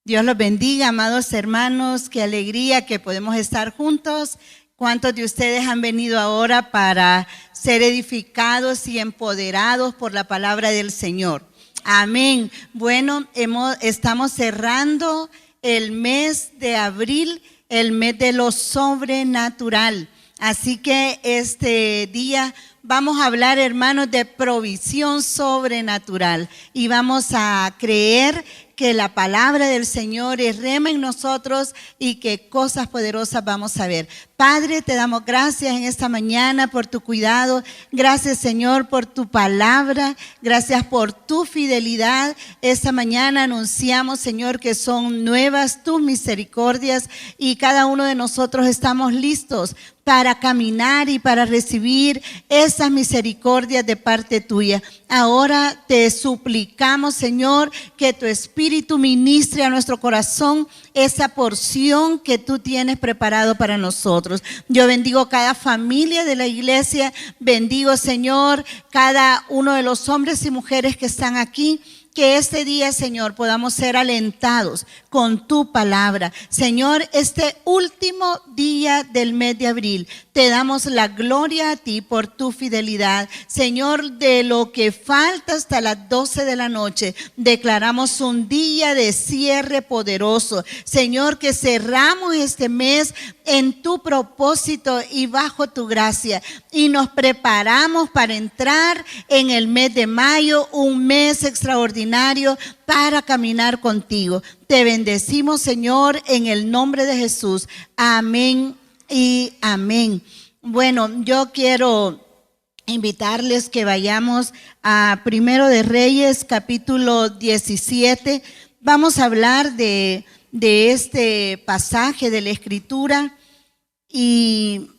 Dios los bendiga, amados hermanos, qué alegría que podemos estar juntos. ¿Cuántos de ustedes han venido ahora para ser edificados y empoderados por la palabra del Señor? Amén. Bueno, estamos cerrando el mes de abril, el mes de lo sobrenatural. Así que este día vamos a hablar, hermanos, de provisión sobrenatural y vamos a creer que la palabra del Señor es rema en nosotros y que cosas poderosas vamos a ver. Padre, te damos gracias en esta mañana por tu cuidado. Gracias, Señor, por tu palabra. Gracias por tu fidelidad. Esta mañana anunciamos, Señor, que son nuevas tus misericordias y cada uno de nosotros estamos listos para caminar y para recibir esas misericordias de parte tuya. Ahora te suplicamos, Señor, que tu Espíritu ministre a nuestro corazón esa porción que tú tienes preparado para nosotros. Yo bendigo cada familia de la iglesia, bendigo, Señor, cada uno de los hombres y mujeres que están aquí. Que este día, Señor, podamos ser alentados con tu palabra. Señor, este último día del mes de abril, te damos la gloria a ti por tu fidelidad. Señor, de lo que falta hasta las 12 de la noche, declaramos un día de cierre poderoso. Señor, que cerramos este mes en tu propósito y bajo tu gracia. Y nos preparamos para entrar en el mes de mayo, un mes extraordinario para caminar contigo. Te bendecimos, Señor, en el nombre de Jesús. Amén y amén. Bueno, yo quiero invitarles que vayamos a Primero de Reyes, capítulo 17. Vamos a hablar de este pasaje de la Escritura y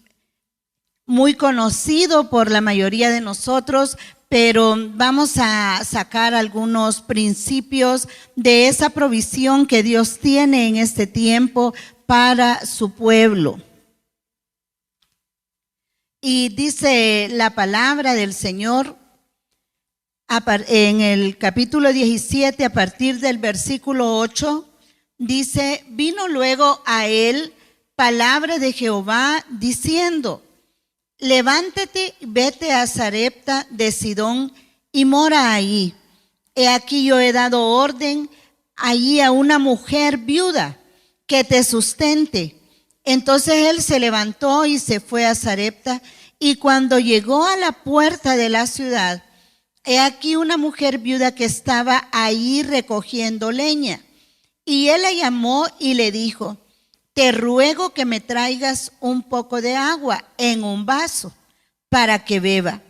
muy conocido por la mayoría de nosotros, pero vamos a sacar algunos principios de esa provisión que Dios tiene en este tiempo para su pueblo. Y dice la palabra del Señor en el capítulo 17, a partir del versículo 8, dice: vino luego a él palabra de Jehová diciendo: levántate, vete a Sarepta de Sidón y mora allí. He aquí yo he dado orden allí a una mujer viuda que te sustente. Entonces él se levantó y se fue a Sarepta, y cuando llegó a la puerta de la ciudad, he aquí una mujer viuda que estaba allí recogiendo leña. Y él la llamó y le dijo: te ruego que me traigas un poco de agua en un vaso para que beba.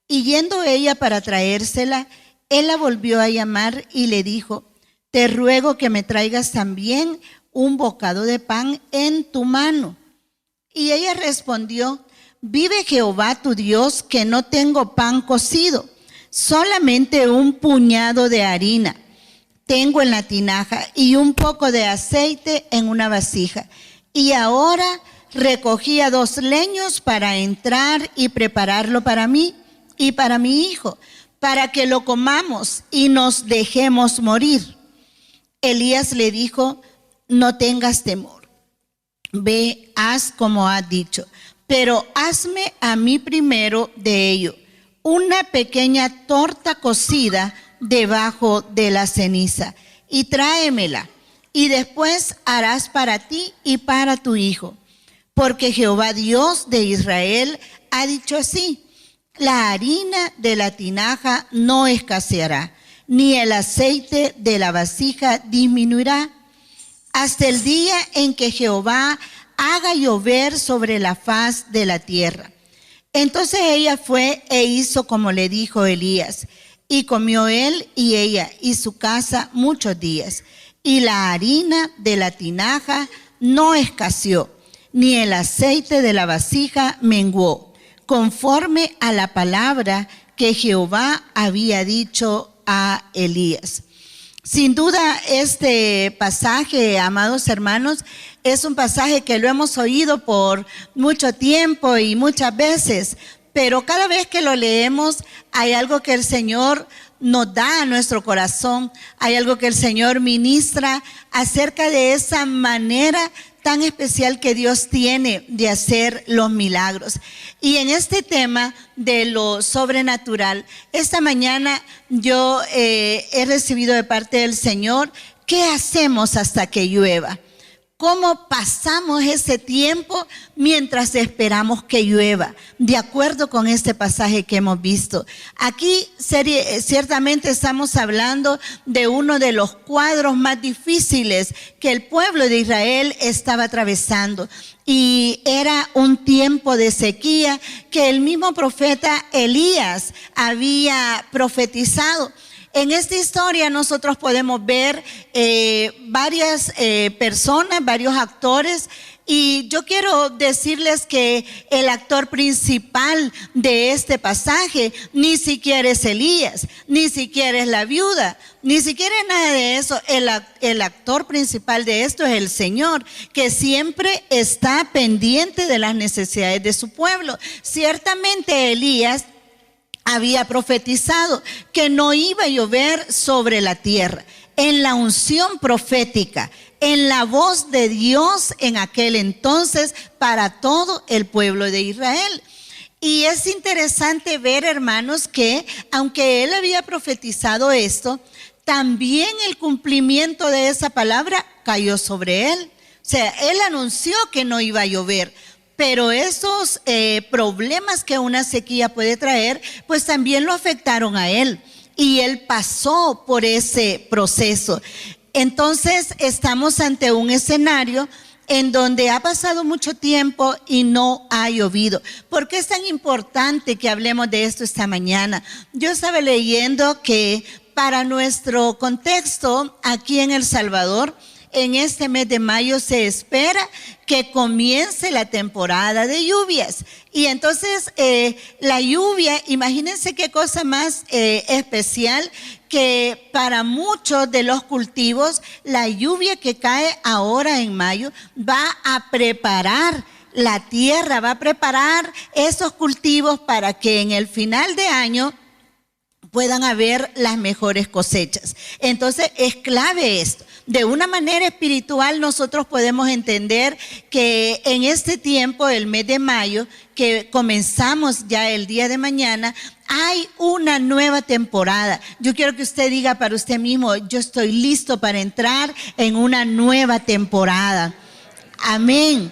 Y yendo ella para traérsela, él la volvió a llamar y le dijo: te ruego que me traigas también un bocado de pan en tu mano. Y ella respondió: vive Jehová tu Dios, que no tengo pan cocido, solamente un puñado de harina tengo en la tinaja y un poco de aceite en una vasija. Y ahora recogía 2 leños para entrar y prepararlo para mí y para mi hijo, para que lo comamos y nos dejemos morir. Elías le dijo: no tengas temor, ve, haz como has dicho, pero hazme a mí primero de ello una pequeña torta cocida debajo de la ceniza, y tráemela, y después harás para ti y para tu hijo, porque Jehová Dios de Israel ha dicho así: la harina de la tinaja no escaseará, ni el aceite de la vasija disminuirá, hasta el día en que Jehová haga llover sobre la faz de la tierra. Entonces ella fue e hizo como le dijo Elías, y comió él y ella y su casa muchos días. Y la harina de la tinaja no escaseó, ni el aceite de la vasija menguó, conforme a la palabra que Jehová había dicho a Elías. Sin duda, este pasaje, amados hermanos, es un pasaje que lo hemos oído por mucho tiempo y muchas veces, pero cada vez que lo leemos hay algo que el Señor nos da a nuestro corazón. Hay algo que el Señor ministra acerca de esa manera tan especial que Dios tiene de hacer los milagros. Y en este tema de lo sobrenatural, esta mañana yo he recibido de parte del Señor, ¿qué hacemos hasta que llueva? ¿Cómo pasamos ese tiempo mientras esperamos que llueva? De acuerdo con este pasaje que hemos visto. Aquí ciertamente estamos hablando de uno de los cuadros más difíciles que el pueblo de Israel estaba atravesando. Y era un tiempo de sequía que el mismo profeta Elías había profetizado. En esta historia nosotros podemos ver varias personas, varios actores, y yo quiero decirles que el actor principal de este pasaje ni siquiera es Elías, ni siquiera es la viuda, ni siquiera es nada de eso. El actor principal de esto es el Señor, que siempre está pendiente de las necesidades de su pueblo. Ciertamente Elías había profetizado que no iba a llover sobre la tierra. En la unción profética, en la voz de Dios en aquel entonces para todo el pueblo de Israel. Y es interesante ver, hermanos, que aunque él había profetizado esto, también el cumplimiento de esa palabra cayó sobre él. O sea, él anunció que no iba a llover. Pero esos problemas que una sequía puede traer, pues también lo afectaron a él. Y él pasó por ese proceso. Entonces estamos ante un escenario en donde ha pasado mucho tiempo y no ha llovido. ¿Por qué es tan importante que hablemos de esto esta mañana? Yo estaba leyendo que para nuestro contexto aquí en El Salvador, en este mes de mayo se espera que comience la temporada de lluvias. Y entonces la lluvia, imagínense qué cosa más especial, que para muchos de los cultivos, la lluvia que cae ahora en mayo va a preparar la tierra, va a preparar esos cultivos para que en el final de año puedan haber las mejores cosechas. Entonces es clave esto. De una manera espiritual nosotros podemos entender que en este tiempo, el mes de mayo, que comenzamos ya el día de mañana, hay una nueva temporada. Yo quiero que usted diga para usted mismo, yo estoy listo para entrar en una nueva temporada. Amén.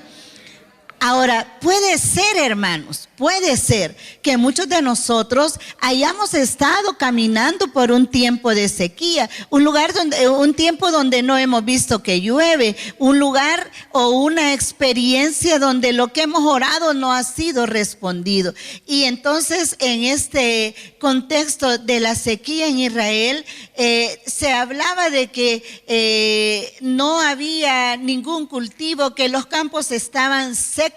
Ahora, puede ser, hermanos, puede ser que muchos de nosotros hayamos estado caminando por un tiempo de sequía, un tiempo donde no hemos visto que llueve, un lugar o una experiencia donde lo que hemos orado no ha sido respondido. Y entonces, en este contexto de la sequía en Israel, se hablaba de que no había ningún cultivo, que los campos estaban secos,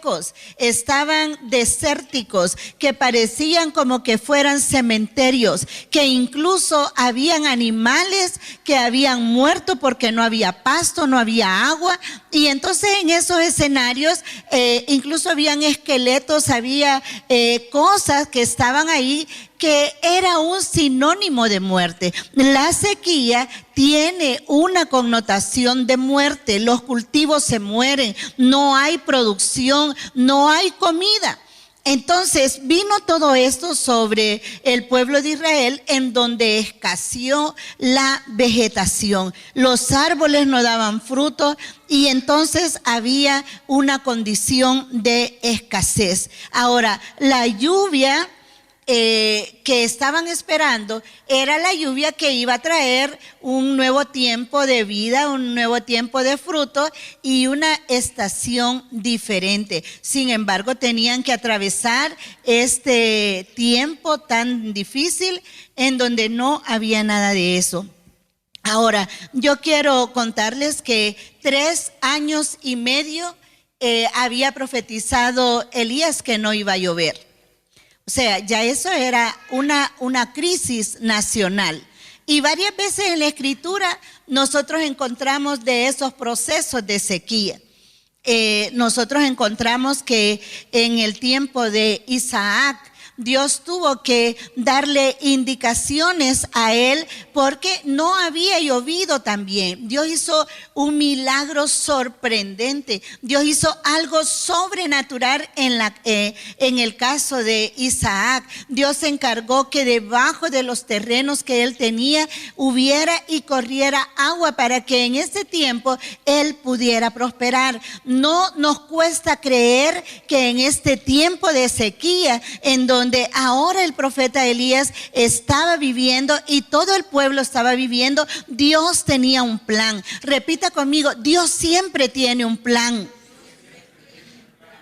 estaban desérticos, que parecían como que fueran cementerios, que incluso habían animales que habían muerto porque no había pasto, no había agua. Y entonces en esos escenarios incluso habían esqueletos, había cosas que estaban ahí que era un sinónimo de muerte. La sequía tiene una connotación de muerte. Los cultivos se mueren, no hay producción, no hay comida. Entonces vino todo esto sobre el pueblo de Israel, en donde escaseó la vegetación. Los árboles no daban fruto y entonces había una condición de escasez. Ahora, la lluvia que estaban esperando era la lluvia que iba a traer un nuevo tiempo de vida, un nuevo tiempo de fruto y una estación diferente. Sin embargo, tenían que atravesar este tiempo tan difícil en donde no había nada de eso. Ahora, yo quiero contarles que 3 años y medio había profetizado Elías que no iba a llover. O sea, ya eso era una crisis nacional. Y varias veces en la Escritura nosotros encontramos de esos procesos de sequía. Nosotros encontramos que en el tiempo de Isaac, Dios tuvo que darle indicaciones a él porque no había llovido también. Dios hizo un milagro sorprendente. Dios hizo algo sobrenatural en el caso de Isaac. Dios se encargó que debajo de los terrenos que él tenía hubiera y corriera agua para que en ese tiempo él pudiera prosperar. No nos cuesta creer que en este tiempo de sequía, en donde ahora el profeta Elías estaba viviendo y todo el pueblo estaba viviendo, Dios tenía un plan. Repita conmigo, Dios siempre tiene un plan.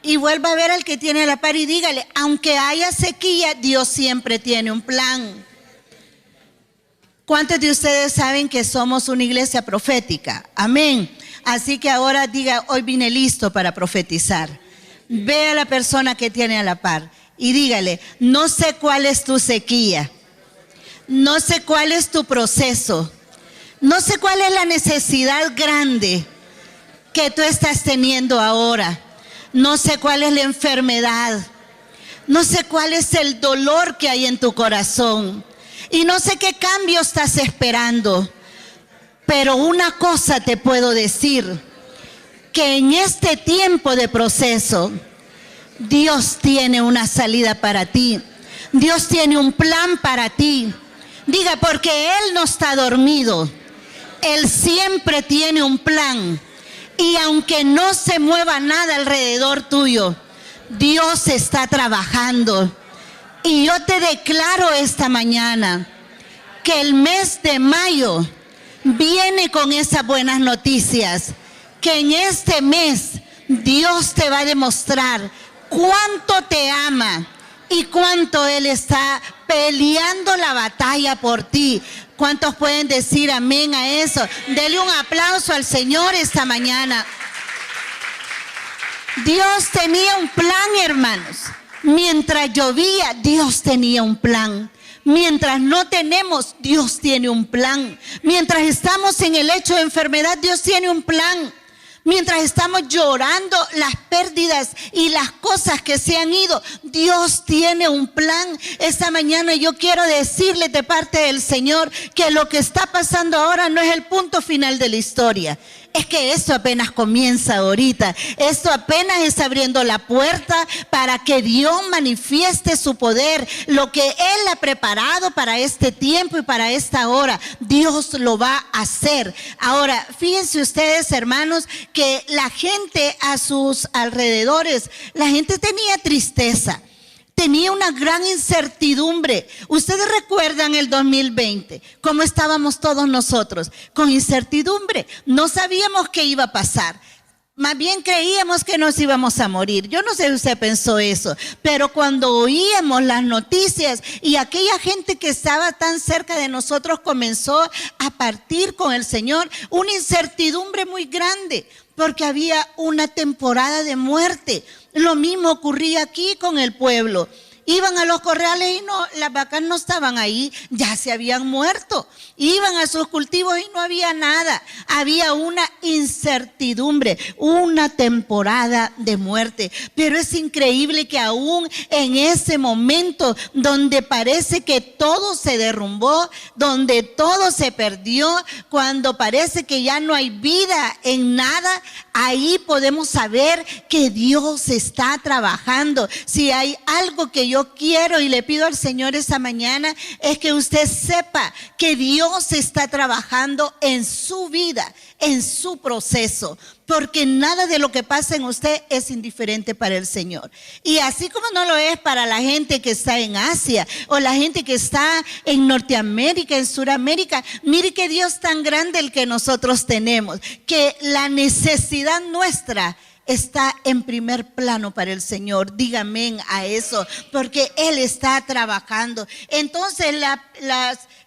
Y vuelva a ver al que tiene a la par y dígale, aunque haya sequía, Dios siempre tiene un plan. ¿Cuántos de ustedes saben que somos una iglesia profética? Amén. Así que ahora diga, hoy vine listo para profetizar. Ve a la persona que tiene a la par y dígale, no sé cuál es tu sequía, no sé cuál es tu proceso, no sé cuál es la necesidad grande que tú estás teniendo ahora, no sé cuál es la enfermedad, no sé cuál es el dolor que hay en tu corazón y no sé qué cambio estás esperando, pero una cosa te puedo decir, que en este tiempo de proceso, Dios tiene una salida para ti. Dios tiene un plan para ti. Diga, porque Él no está dormido. Él siempre tiene un plan. Y aunque no se mueva nada alrededor tuyo, Dios está trabajando. Y yo te declaro esta mañana que el mes de mayo viene con esas buenas noticias. Que en este mes Dios te va a demostrar cuánto te ama y cuánto Él está peleando la batalla por ti. ¿Cuántos pueden decir amén a eso? Dele un aplauso al Señor esta mañana. Dios tenía un plan, hermanos. Mientras llovía, Dios tenía un plan. Mientras no tenemos, Dios tiene un plan. Mientras estamos en el lecho de enfermedad, Dios tiene un plan. Mientras estamos llorando las pérdidas y las cosas que se han ido, Dios tiene un plan. Esta mañana yo quiero decirle de parte del Señor que lo que está pasando ahora no es el punto final de la historia. Es que esto apenas comienza ahorita. Esto apenas está abriendo la puerta para que Dios manifieste su poder. Lo que Él ha preparado para este tiempo y para esta hora, Dios lo va a hacer. Ahora, fíjense ustedes, hermanos, que la gente a sus alrededores, la gente tenía tristeza. Tenía una gran incertidumbre. Ustedes recuerdan el 2020, cómo estábamos todos nosotros, con incertidumbre. No sabíamos qué iba a pasar. Más bien creíamos que nos íbamos a morir. Yo no sé si usted pensó eso, pero cuando oíamos las noticias y aquella gente que estaba tan cerca de nosotros comenzó a partir con el Señor, una incertidumbre muy grande, porque había una temporada de muerte. Lo mismo ocurría aquí con el pueblo. Iban a los corrales y no, las vacas no estaban ahí, ya se habían muerto. Iban a sus cultivos y no había nada. Había una incertidumbre, una temporada de muerte. Pero es increíble que aún en ese momento donde parece que todo se derrumbó, donde todo se perdió, cuando parece que ya no hay vida en nada, ahí podemos saber que Dios está trabajando. Si hay algo que yo quiero y le pido al Señor esta mañana, es que usted sepa que Dios está trabajando en su vida, en su proceso, porque nada de lo que pasa en usted es indiferente para el Señor. Y así como no lo es para la gente que está en Asia o la gente que está en Norteamérica, en Suramérica, mire qué Dios tan grande el que nosotros tenemos, que la necesidad nuestra está en primer plano para el Señor. Dígame a eso, porque Él está trabajando. Entonces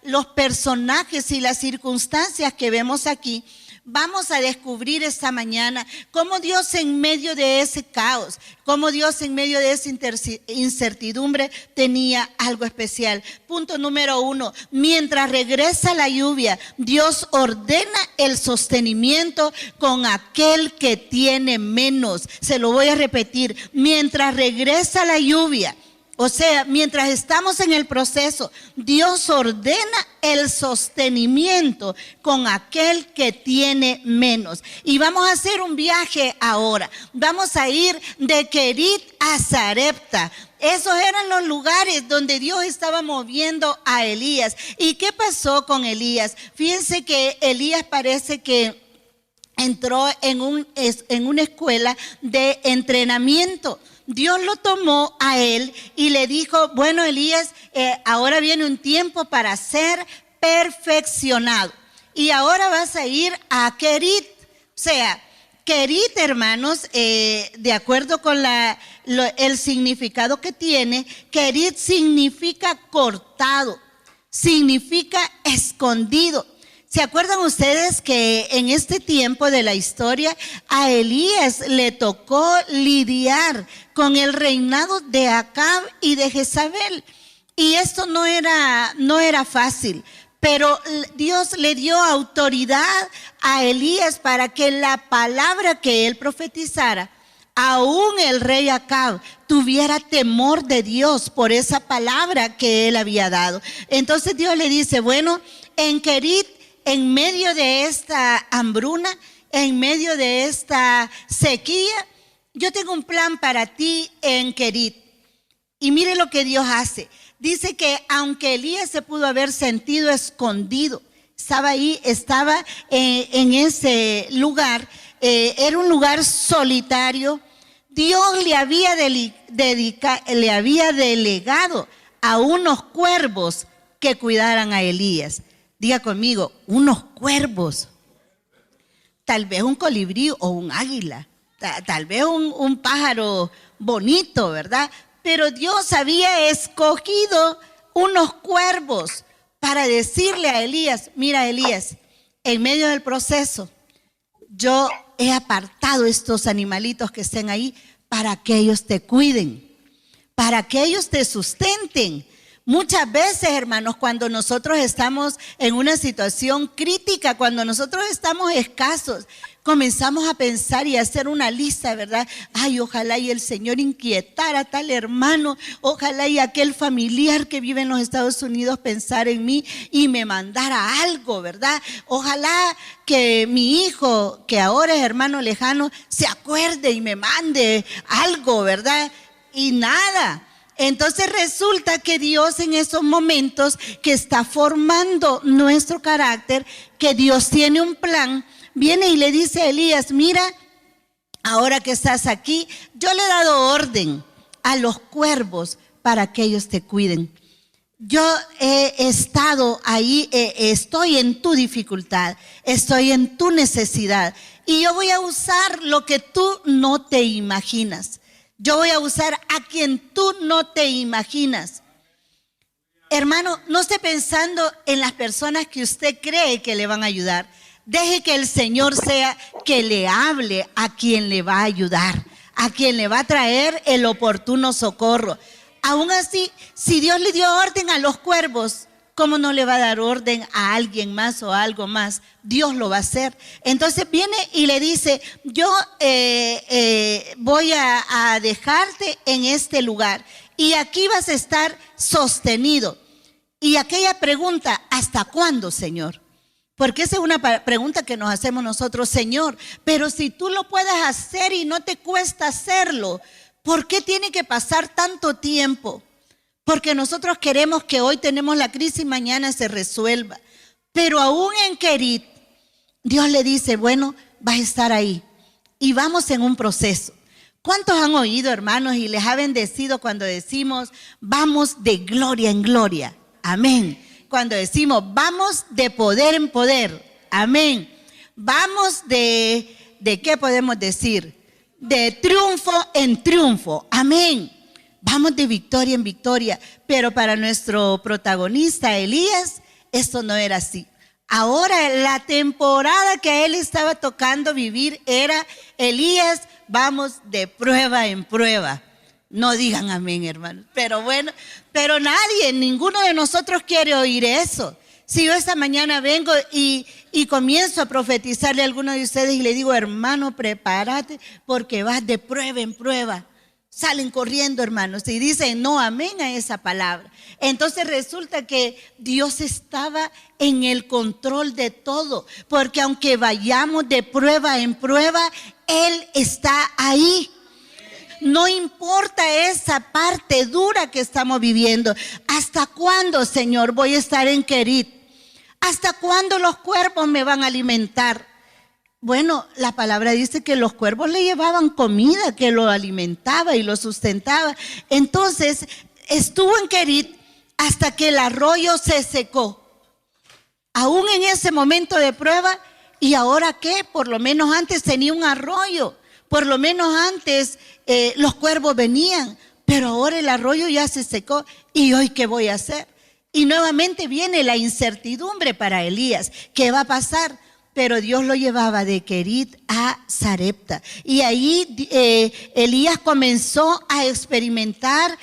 los personajes y las circunstancias que vemos aquí, vamos a descubrir esta mañana cómo Dios en medio de ese caos, cómo Dios en medio de esa incertidumbre tenía algo especial. Punto número 1, mientras regresa la lluvia, Dios ordena el sostenimiento con aquel que tiene menos. Se lo voy a repetir, mientras regresa la lluvia, O sea, mientras estamos en el proceso, Dios ordena el sostenimiento con aquel que tiene menos. Y vamos a hacer un viaje ahora. Vamos a ir de Kerit a Sarepta. Esos eran los lugares donde Dios estaba moviendo a Elías. ¿Y qué pasó con Elías? Fíjense que Elías parece que entró en una escuela de entrenamiento. Dios lo tomó a él y le dijo, bueno, Elías, ahora viene un tiempo para ser perfeccionado. Y ahora vas a ir a Kerit. O sea, Kerit, hermanos, de acuerdo con el significado que tiene, Kerit significa cortado, significa escondido. ¿Se acuerdan ustedes que en este tiempo de la historia a Elías le tocó lidiar con el reinado de Acab y de Jezabel? Y esto no era fácil, pero Dios le dio autoridad a Elías para que la palabra que él profetizara, aún el rey Acab tuviera temor de Dios por esa palabra que él había dado. Entonces Dios le dice, bueno, en Kerit, en medio de esta hambruna, en medio de esta sequía, yo tengo un plan para ti en Kerit. Y mire lo que Dios hace. Dice que aunque Elías se pudo haber sentido escondido, estaba ahí, estaba en ese lugar, era un lugar solitario. Dios le había delegado a unos cuervos que cuidaran a Elías. Diga conmigo, unos cuervos. Tal vez un colibrí o un águila. Tal vez un pájaro bonito, ¿verdad? Pero Dios había escogido unos cuervos para decirle a Elías, mira Elías, en medio del proceso, yo he apartado estos animalitos que estén ahí para que ellos te cuiden, para que ellos te sustenten. Muchas veces, hermanos, cuando nosotros estamos en una situación crítica, cuando nosotros estamos escasos, comenzamos a pensar y a hacer una lista, ¿verdad? Ay, ojalá y el Señor inquietara a tal hermano, ojalá y aquel familiar que vive en los Estados Unidos pensara en mí y me mandara algo, ¿verdad? Ojalá que mi hijo, que ahora es hermano lejano, se acuerde y me mande algo, ¿verdad? Y nada. Entonces resulta que Dios en esos momentos que está formando nuestro carácter, que Dios tiene un plan, viene y le dice a Elías, mira, ahora que estás aquí, yo le he dado orden a los cuervos para que ellos te cuiden. Yo he estado ahí, estoy en tu dificultad, estoy en tu necesidad y yo voy a usar lo que tú no te imaginas. Yo voy a usar a quien tú no te imaginas. Hermano, no esté pensando en las personas que usted cree que le van a ayudar. Deje que el Señor sea que le hable a quien le va a ayudar, a quien le va a traer el oportuno socorro. Aún así, si Dios le dio orden a los cuervos, ¿cómo no le va a dar orden a alguien más o a algo más? Dios lo va a hacer. Entonces viene y le dice, yo voy a dejarte en este lugar y aquí vas a estar sostenido. Y aquella pregunta, ¿hasta cuándo, Señor? Porque esa es una pregunta que nos hacemos nosotros, Señor, pero si tú lo puedes hacer y no te cuesta hacerlo, ¿por qué tiene que pasar tanto tiempo? Porque nosotros queremos que hoy tenemos la crisis y mañana se resuelva. Pero aún en Kerit, Dios le dice, bueno, vas a estar ahí. Y vamos en un proceso. ¿Cuántos han oído, hermanos, y les ha bendecido cuando decimos, vamos de gloria en gloria? Amén. Cuando decimos, vamos de poder en poder. Amén. Vamos ¿de qué podemos decir? De triunfo en triunfo. Amén. Vamos de victoria en victoria, pero para nuestro protagonista Elías, esto no era así. Ahora la temporada que a él estaba tocando vivir era, Elías, vamos de prueba en prueba. No digan amén, hermanos, pero bueno, pero nadie, ninguno de nosotros quiere oír eso. Si yo esta mañana vengo y comienzo a profetizarle a alguno de ustedes y le digo, hermano, prepárate porque vas de prueba en prueba. salen corriendo, hermanos, y dicen no amén a esa palabra. Entonces resulta que Dios estaba en el control de todo, porque aunque vayamos de prueba en prueba, Él está ahí. No importa esa parte dura que estamos viviendo. ¿Hasta cuándo, Señor, voy a estar en Querit? ¿Hasta cuándo los cuervos me van a alimentar? Bueno, la palabra dice que los cuervos le llevaban comida, que lo alimentaba y lo sustentaba. Entonces estuvo en Querit hasta que el arroyo se secó. Aún en ese momento de prueba. ¿Y ahora qué? Por lo menos antes tenía un arroyo. Por lo menos antes los cuervos venían. Pero ahora el arroyo ya se secó. ¿Y hoy qué voy a hacer? Y nuevamente viene la incertidumbre para Elías. ¿Qué va a pasar? Pero Dios lo llevaba de Querit a Sarepta. Y ahí Elías comenzó a experimentar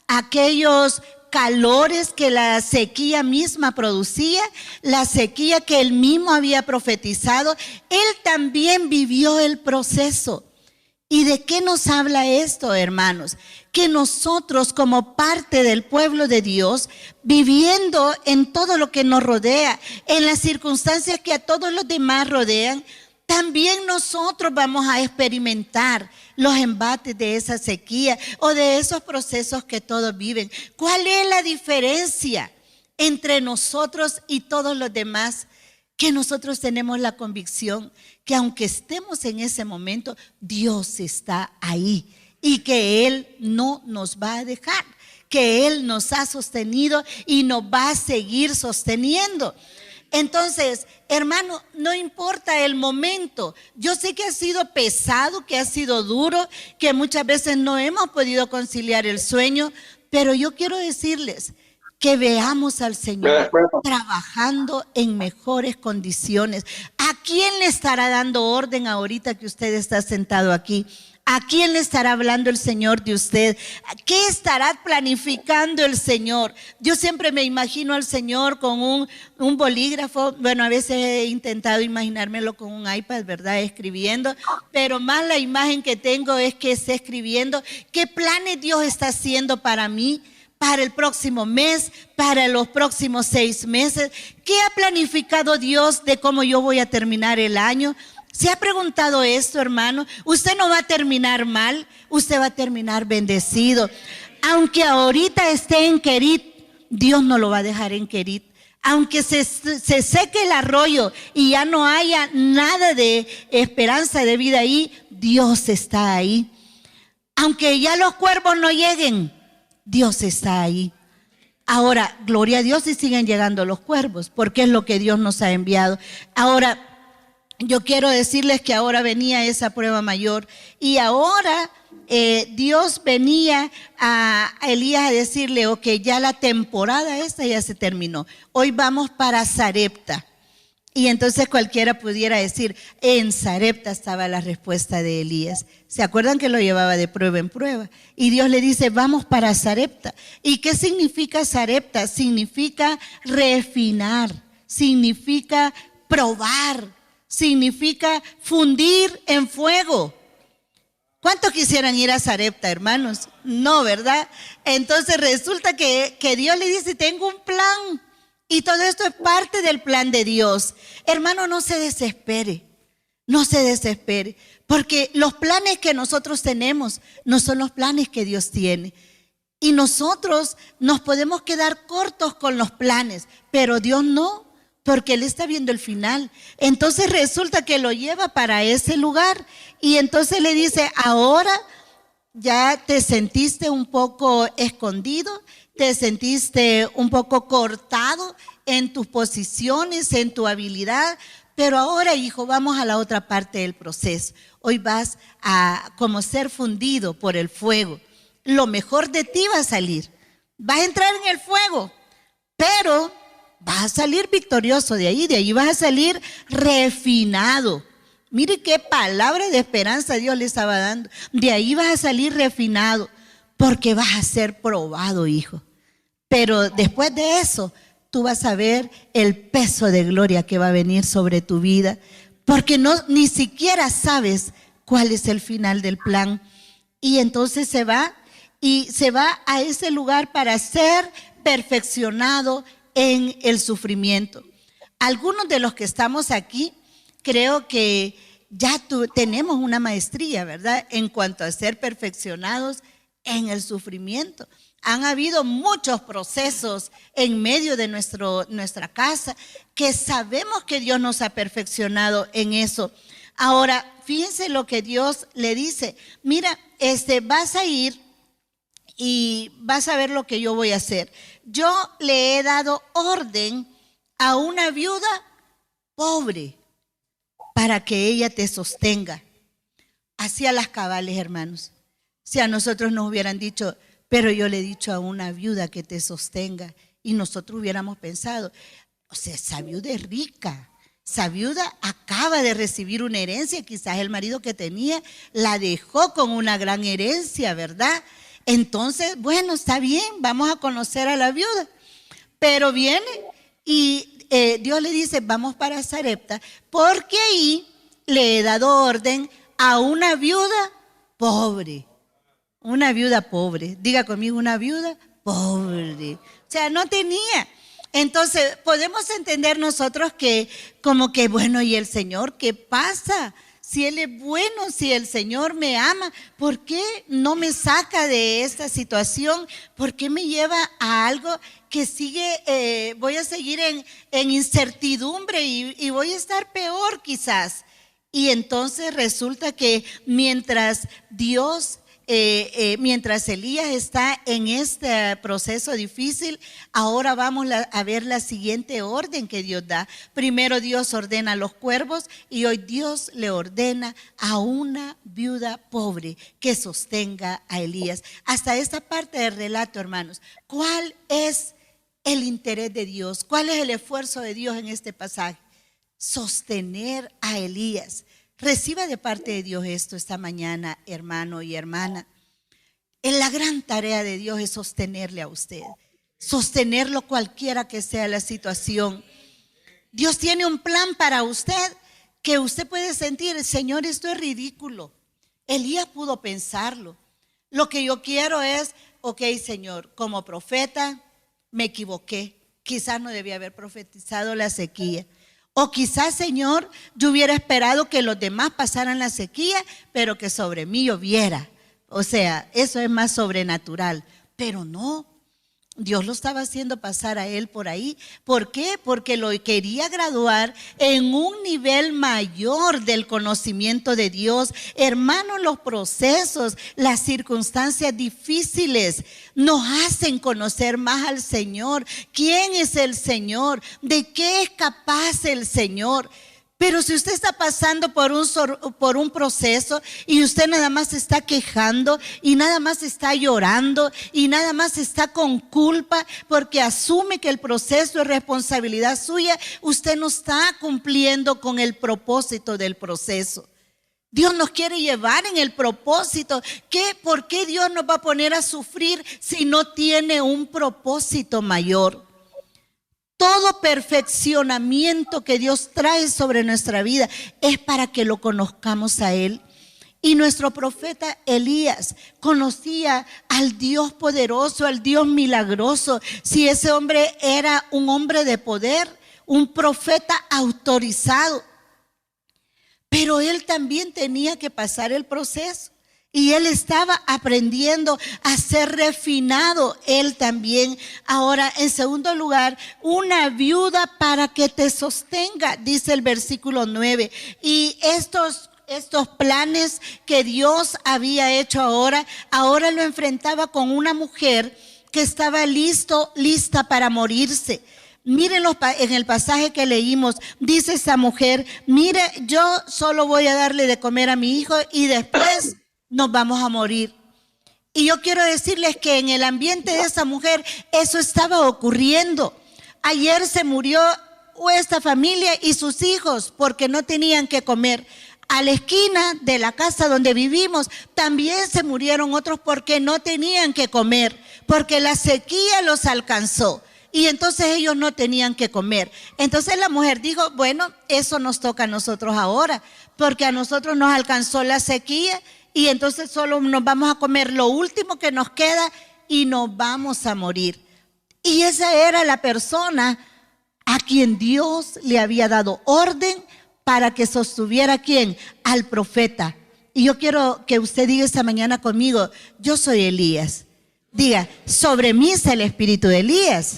aquellos calores que la sequía misma producía, la sequía que él mismo había profetizado. Él también vivió el proceso. ¿Y de qué nos habla esto, hermanos? Que nosotros, como parte del pueblo de Dios, viviendo en todo lo que nos rodea, en las circunstancias que a todos los demás rodean, también nosotros vamos a experimentar los embates de esa sequía o de esos procesos que todos viven. ¿Cuál es la diferencia entre nosotros y todos los demás? Que nosotros tenemos la convicción que aunque estemos en ese momento, Dios está ahí y que Él no nos va a dejar, que Él nos ha sostenido y nos va a seguir sosteniendo. Entonces, hermano, no importa el momento. Yo sé que ha sido pesado, que ha sido duro, que muchas veces no hemos podido conciliar el sueño, pero yo quiero decirles que veamos al Señor trabajando en mejores condiciones. ¿A quién le estará dando orden ahorita que usted está sentado aquí? ¿A quién le estará hablando el Señor de usted? ¿Qué estará planificando el Señor? Yo siempre me imagino al Señor con un bolígrafo. Bueno, a veces he intentado imaginármelo con un iPad, ¿verdad? Escribiendo. Pero más la imagen que tengo es que esté escribiendo. ¿Qué planes Dios está haciendo para mí? Para el próximo mes, para los próximos 6 meses. ¿Qué ha planificado Dios de cómo yo voy a terminar el año? ¿Se ha preguntado esto, hermano? Usted no va a terminar mal, usted va a terminar bendecido. Aunque ahorita esté en Querit, Dios no lo va a dejar en Querit. Aunque se seque el arroyo y ya no haya nada de esperanza de vida ahí, Dios está ahí. Aunque ya los cuervos no lleguen, Dios está ahí. Ahora, gloria a Dios si siguen llegando los cuervos, porque es lo que Dios nos ha enviado. Ahora, yo quiero decirles que ahora venía esa prueba mayor y ahora Dios venía a Elías a decirle, ok, ya la temporada esta ya se terminó. Hoy vamos para Sarepta. Y entonces cualquiera pudiera decir, en Sarepta estaba la respuesta de Elías. ¿Se acuerdan que lo llevaba de prueba en prueba? Y Dios le dice, vamos para Sarepta. ¿Y qué significa Sarepta? Significa refinar, significa probar, significa fundir en fuego. ¿Cuántos quisieran ir a Sarepta, hermanos? No, ¿verdad? Entonces resulta que Dios le dice, tengo un plan. Y todo esto es parte del plan de Dios. Hermano, no se desespere, no se desespere, porque los planes que nosotros tenemos no son los planes que Dios tiene. Y nosotros nos podemos quedar cortos con los planes, pero Dios no, porque Él está viendo el final. Entonces resulta que lo lleva para ese lugar y entonces le dice, ahora ya te sentiste un poco escondido, te sentiste un poco cortado en tus posiciones, en tu habilidad, pero ahora, hijo, vamos a la otra parte del proceso. Hoy vas a como ser fundido por el fuego. Lo mejor de ti va a salir. Vas a entrar en el fuego, pero vas a salir victorioso de ahí vas a salir refinado. Mire qué palabra de esperanza Dios le estaba dando. De ahí vas a salir refinado, porque vas a ser probado, hijo. Pero después de eso, tú vas a ver el peso de gloria que va a venir sobre tu vida, porque ni siquiera sabes cuál es el final del plan. Y entonces se va a ese lugar para ser perfeccionado en el sufrimiento. Algunos de los que estamos aquí, creo que ya tenemos una maestría, ¿verdad? En cuanto a ser perfeccionados en el sufrimiento. Han habido muchos procesos en medio de nuestra casa que sabemos que Dios nos ha perfeccionado en eso. Ahora, fíjense lo que Dios le dice. Mira, vas a ir y vas a ver lo que yo voy a hacer. Yo le he dado orden a una viuda pobre para que ella te sostenga. Así a las cabales, hermanos. Si a nosotros nos hubieran dicho, pero yo le he dicho a una viuda que te sostenga, y nosotros hubiéramos pensado, o sea, esa viuda es rica. Esa viuda acaba de recibir una herencia, quizás el marido que tenía la dejó con una gran herencia, ¿verdad? Entonces, bueno, está bien, vamos a conocer a la viuda. Pero viene y Dios le dice, vamos para Sarepta, porque ahí le he dado orden a una viuda pobre. Una viuda pobre. Diga conmigo, una viuda pobre. O sea, no tenía. Entonces, podemos entender nosotros que como que, bueno, ¿y el Señor qué pasa? Si Él es bueno, si el Señor me ama, ¿por qué no me saca de esta situación? ¿Por qué me lleva a algo que sigue, voy a seguir en incertidumbre y voy a estar peor quizás? Y entonces resulta que mientras Elías está en este proceso difícil, ahora vamos a ver la siguiente orden que Dios da. Primero Dios ordena a los cuervos y hoy Dios le ordena a una viuda pobre que sostenga a Elías. Hasta esta parte del relato, hermanos, ¿cuál es el interés de Dios? ¿Cuál es el esfuerzo de Dios en este pasaje? Sostener a Elías. Reciba de parte de Dios esto esta mañana, hermano y hermana. La gran tarea de Dios es sostenerle a usted, sostenerlo cualquiera que sea la situación. Dios tiene un plan para usted que usted puede sentir, Señor, esto es ridículo. Elías pudo pensarlo. Lo que yo quiero es, ok, Señor, como profeta me equivoqué. Quizás no debía haber profetizado la sequía. O quizás, Señor, yo hubiera esperado que los demás pasaran la sequía, pero que sobre mí lloviera. O sea, eso es más sobrenatural. Pero no, Dios lo estaba haciendo pasar a él por ahí. ¿Por qué? Porque lo quería graduar en un nivel mayor del conocimiento de Dios. Hermanos, los procesos, las circunstancias difíciles nos hacen conocer más al Señor. ¿Quién es el Señor? ¿De qué es capaz el Señor? Pero si usted está pasando por un proceso y usted nada más se está quejando y nada más está llorando y nada más está con culpa porque asume que el proceso es responsabilidad suya, usted no está cumpliendo con el propósito del proceso. Dios nos quiere llevar en el propósito. ¿Por qué Dios nos va a poner a sufrir si no tiene un propósito mayor? Todo perfeccionamiento que Dios trae sobre nuestra vida es para que lo conozcamos a Él. Y nuestro profeta Elías conocía al Dios poderoso, al Dios milagroso. Si ese hombre era un hombre de poder, un profeta autorizado. Pero él también tenía que pasar el proceso. Y él estaba aprendiendo a ser refinado, él también. Ahora, en segundo lugar, una viuda para que te sostenga, dice el versículo 9. Y estos planes que Dios había hecho ahora lo enfrentaba con una mujer que estaba lista para morirse. Mírenlo en el pasaje que leímos, dice esa mujer, mire, yo solo voy a darle de comer a mi hijo y después nos vamos a morir. Y yo quiero decirles que en el ambiente de esa mujer eso estaba ocurriendo. Ayer se murió esta familia y sus hijos porque no tenían que comer. A la esquina de la casa donde vivimos también se murieron otros porque no tenían que comer, porque la sequía los alcanzó. Y entonces ellos no tenían que comer. Entonces la mujer dijo, bueno, eso nos toca a nosotros ahora, porque a nosotros nos alcanzó la sequía y entonces solo nos vamos a comer lo último que nos queda y nos vamos a morir. Y esa era la persona a quien Dios le había dado orden para que sostuviera ¿a quién? Al profeta. Y yo quiero que usted diga esta mañana conmigo, yo soy Elías. Diga, sobre mí está el espíritu de Elías.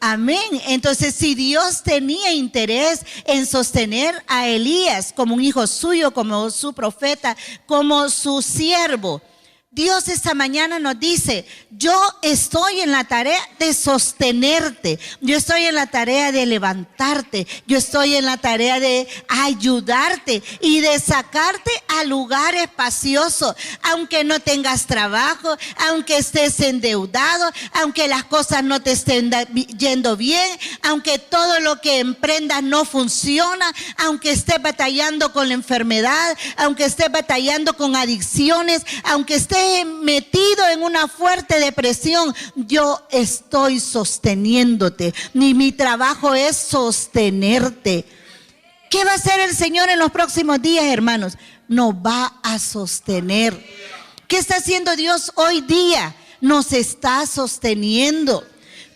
Amén. Entonces, si Dios tenía interés en sostener a Elías como un hijo suyo, como su profeta, como su siervo, Dios esta mañana nos dice, yo estoy en la tarea de sostenerte, yo estoy en la tarea de levantarte, yo estoy en la tarea de ayudarte y de sacarte a lugar espacioso, aunque no tengas trabajo, aunque estés endeudado, aunque las cosas no te estén yendo bien, aunque todo lo que emprendas no funciona, aunque estés batallando con la enfermedad, aunque estés batallando con adicciones, aunque estés metido en una fuerte depresión, yo estoy sosteniéndote. Mi trabajo es sostenerte. ¿Qué va a hacer el Señor en los próximos días, hermanos? Nos va a sostener. ¿Qué está haciendo Dios hoy día? Nos está sosteniendo.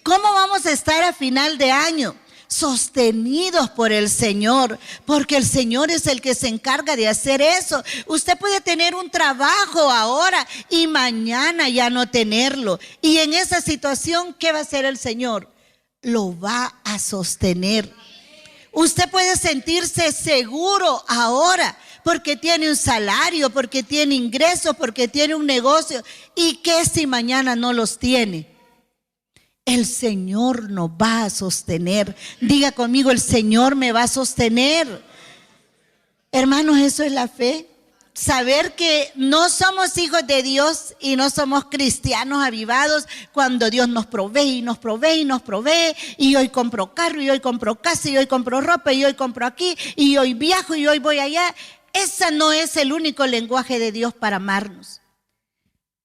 ¿Cómo vamos a estar a final de año? Sostenidos por el Señor, porque el Señor es el que se encarga de hacer eso. Usted puede tener un trabajo ahora y mañana ya no tenerlo. Y en esa situación, ¿qué va a hacer el Señor? Lo va a sostener. Usted puede sentirse seguro ahora porque tiene un salario, porque tiene ingresos, porque tiene un negocio. ¿Y qué si mañana no los tiene? El Señor nos va a sostener. Diga conmigo, el Señor me va a sostener. Hermanos, eso es la fe. Saber que no somos hijos de Dios y no somos cristianos avivados cuando Dios nos provee y nos provee y nos provee. Y hoy compro carro, y hoy compro casa, y hoy compro ropa, y hoy compro aquí, y hoy viajo, y hoy voy allá. Ese no es el único lenguaje de Dios para amarnos.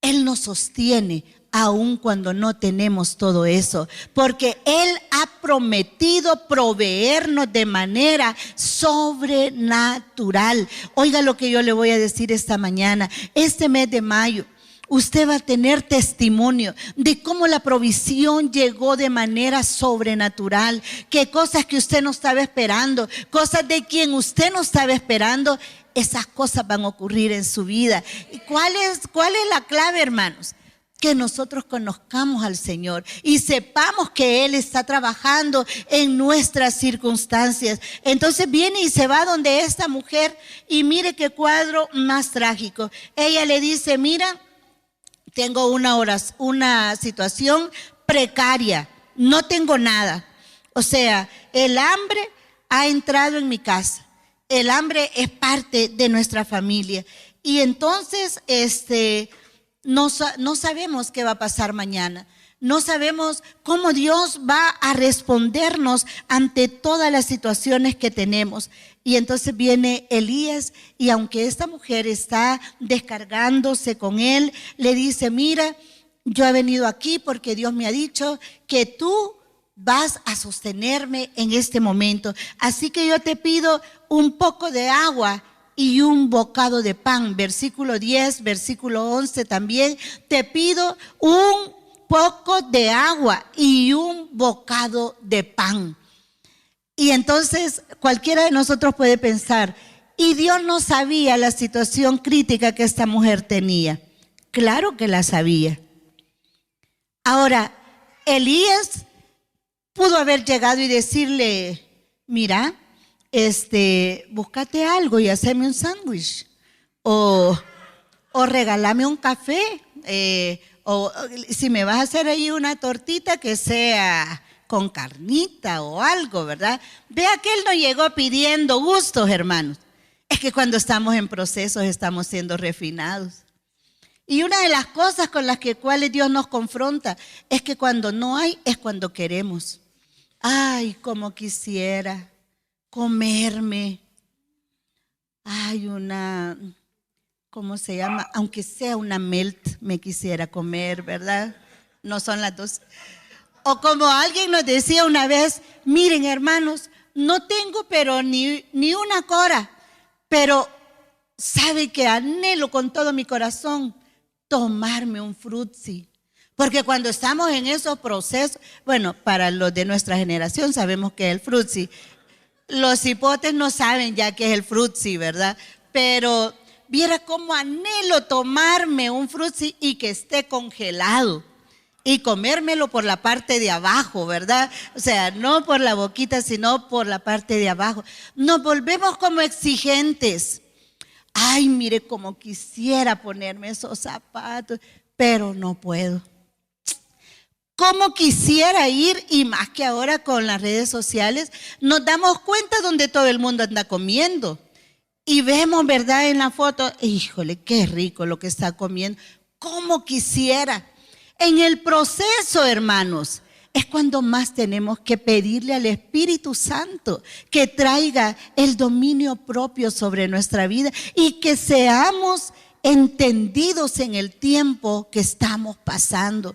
Él nos sostiene aun cuando no tenemos todo eso, porque Él ha prometido proveernos de manera sobrenatural. Oiga lo que yo le voy a decir esta mañana. Este mes de mayo, usted va a tener testimonio de cómo la provisión llegó de manera sobrenatural, que cosas que usted no estaba esperando, cosas de quien usted no estaba esperando, esas cosas van a ocurrir en su vida. ¿Y cuál es la clave, hermanos? Que nosotros conozcamos al Señor y sepamos que Él está trabajando en nuestras circunstancias. Entonces viene y se va donde esta mujer y mire qué cuadro más trágico. Ella le dice, mira, tengo una situación precaria, no tengo nada. O sea, el hambre ha entrado en mi casa. El hambre es parte de nuestra familia. Y entonces, no sabemos qué va a pasar mañana. No sabemos cómo Dios va a respondernos ante todas las situaciones que tenemos. Y entonces viene Elías y aunque esta mujer está descargándose con él, le dice, mira, yo he venido aquí porque Dios me ha dicho que tú vas a sostenerme en este momento. Así que yo te pido un poco de agua y un bocado de pan. Versículo 10, versículo 11 también. Te pido un poco de agua y un bocado de pan. Y entonces cualquiera de nosotros puede pensar, y Dios no sabía la situación crítica que esta mujer tenía. Claro que la sabía. Ahora, Elías pudo haber llegado y decirle, mira, búscate algo y haceme un sándwich, o regálame un café, o si me vas a hacer ahí una tortita que sea con carnita o algo, ¿verdad? Vea que él no llegó pidiendo gustos, hermanos. Es que cuando estamos en procesos estamos siendo refinados. Y una de las cosas con las cuales Dios nos confronta es que cuando no hay es cuando queremos. Ay, como quisiera comerme. Ay, ¿cómo se llama? Aunque sea una melt, me quisiera comer, ¿verdad? No son las dos. O como alguien nos decía una vez, miren hermanos, no tengo pero ni una cora, pero sabe que anhelo con todo mi corazón tomarme un frutzi. Porque cuando estamos en esos procesos, bueno, para los de nuestra generación sabemos que es el frutzi. Los hipotes no saben ya qué es el frutzi, ¿verdad? Pero viera cómo anhelo tomarme un frutzi y que esté congelado y comérmelo por la parte de abajo, ¿verdad? O sea, no por la boquita, sino por la parte de abajo. Nos volvemos como exigentes. Ay, mire, como quisiera ponerme esos zapatos, pero no puedo. Como quisiera ir, y más que ahora con las redes sociales, nos damos cuenta donde todo el mundo anda comiendo. Y vemos, ¿verdad? En la foto, híjole, qué rico lo que está comiendo. Como quisiera. En el proceso, hermanos, es cuando más tenemos que pedirle al Espíritu Santo que traiga el dominio propio sobre nuestra vida y que seamos entendidos en el tiempo que estamos pasando.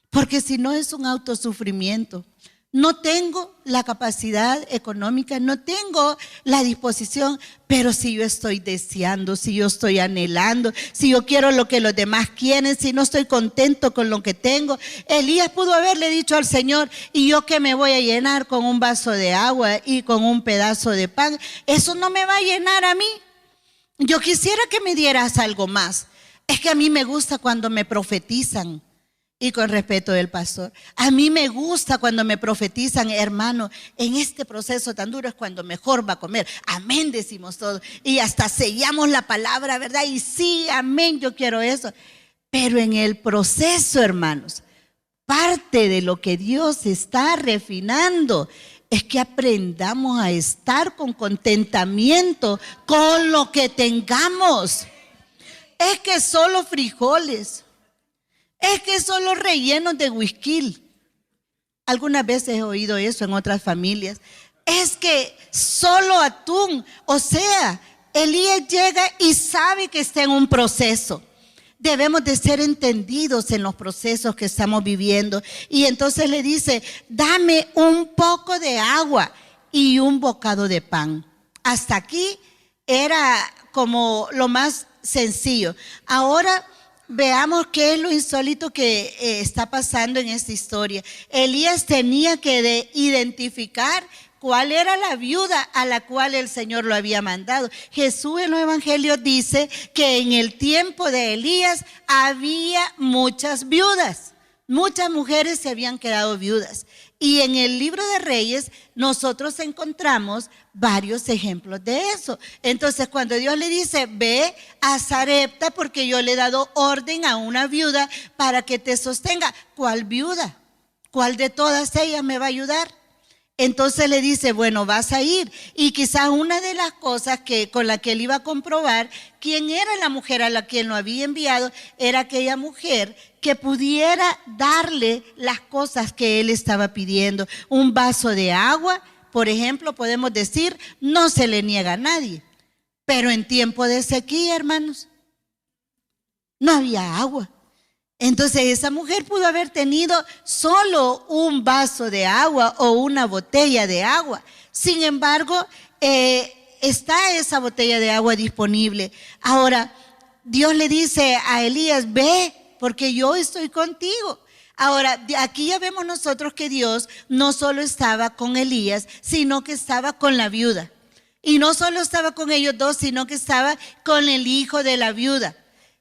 Porque si no es un autosufrimiento. No tengo la capacidad económica, no tengo la disposición, pero si yo estoy deseando, si yo estoy anhelando, si yo quiero lo que los demás quieren, si no estoy contento con lo que tengo. Elías pudo haberle dicho al Señor, ¿y yo qué me voy a llenar con un vaso de agua y con un pedazo de pan? Eso no me va a llenar a mí. Yo quisiera que me dieras algo más. Es que a mí me gusta cuando me profetizan. Y con respeto del pastor, a mí me gusta cuando me profetizan, hermano, en este proceso tan duro es cuando mejor va a comer. Amén, decimos todos. Y hasta sellamos la palabra, ¿verdad? Y sí, amén, yo quiero eso. Pero en el proceso, hermanos, parte de lo que Dios está refinando es que aprendamos a estar con contentamiento con lo que tengamos. Es que solo frijoles. Es que son los rellenos de whisky. Algunas veces he oído eso en otras familias. Es que solo atún. O sea, Elías llega y sabe que está en un proceso. Debemos de ser entendidos en los procesos que estamos viviendo. Y entonces le dice, dame un poco de agua y un bocado de pan. Hasta aquí era como lo más sencillo. Ahora veamos qué es lo insólito que está pasando en esta historia. Elías tenía que identificar cuál era la viuda a la cual el Señor lo había mandado. Jesús en los evangelios dice que en el tiempo de Elías había muchas viudas. Muchas mujeres se habían quedado viudas. Y en el libro de Reyes nosotros encontramos varios ejemplos de eso. Entonces cuando Dios le dice, ve a Sarepta porque yo le he dado orden a una viuda para que te sostenga. ¿Cuál viuda? ¿Cuál de todas ellas me va a ayudar? Entonces le dice, bueno, vas a ir. Y quizás una de las cosas con la que él iba a comprobar quién era la mujer a la que él lo había enviado, era aquella mujer que pudiera darle las cosas que él estaba pidiendo. Un vaso de agua, por ejemplo, podemos decir, no se le niega a nadie. Pero en tiempo de sequía, hermanos, no había agua. Entonces esa mujer pudo haber tenido solo un vaso de agua o una botella de agua. Sin embargo, está esa botella de agua disponible. Ahora, Dios le dice a Elías, ve, porque yo estoy contigo. Ahora, aquí ya vemos nosotros que Dios no solo estaba con Elías, sino que estaba con la viuda. Y no solo estaba con ellos dos, sino que estaba con el hijo de la viuda.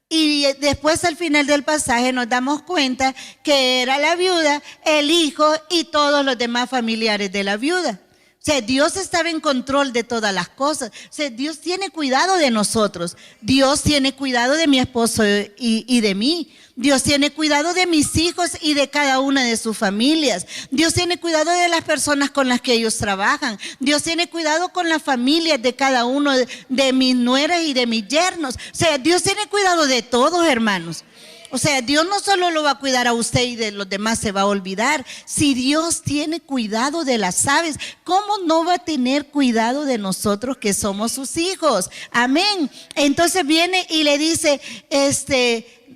Y después al final del pasaje nos damos cuenta que era la viuda, el hijo y todos los demás familiares de la viuda. O sea, Dios estaba en control de todas las cosas. O sea, Dios tiene cuidado de nosotros. Dios tiene cuidado de mi esposo y de mí. Dios tiene cuidado de mis hijos y de cada una de sus familias. Dios tiene cuidado de las personas con las que ellos trabajan. Dios tiene cuidado con las familias de cada uno de mis nueras y de mis yernos. O sea, Dios tiene cuidado de todos, hermanos. O sea, Dios no solo lo va a cuidar a usted y de los demás se va a olvidar. Si Dios tiene cuidado de las aves, ¿cómo no va a tener cuidado de nosotros que somos sus hijos? Amén. Entonces viene y le dice,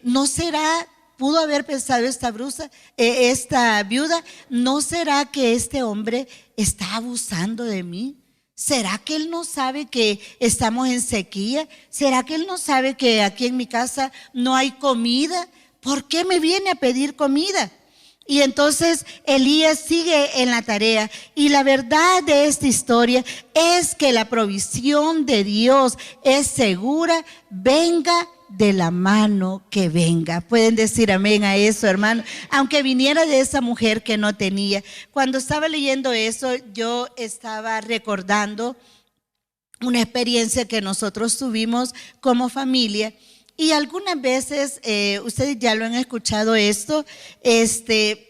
¿no será, pudo haber pensado esta viuda, ¿no será que este hombre está abusando de mí? ¿Será que él no sabe que estamos en sequía? ¿Será que él no sabe que aquí en mi casa no hay comida? ¿Por qué me viene a pedir comida? Y entonces Elías sigue en la tarea. Y la verdad de esta historia es que la provisión de Dios es segura, venga de la mano que venga. Pueden decir amén a eso, hermano. Aunque viniera de esa mujer que no tenía. Cuando estaba leyendo eso, yo estaba recordando una experiencia que nosotros tuvimos como familia. Y algunas veces, ustedes ya lo han escuchado esto,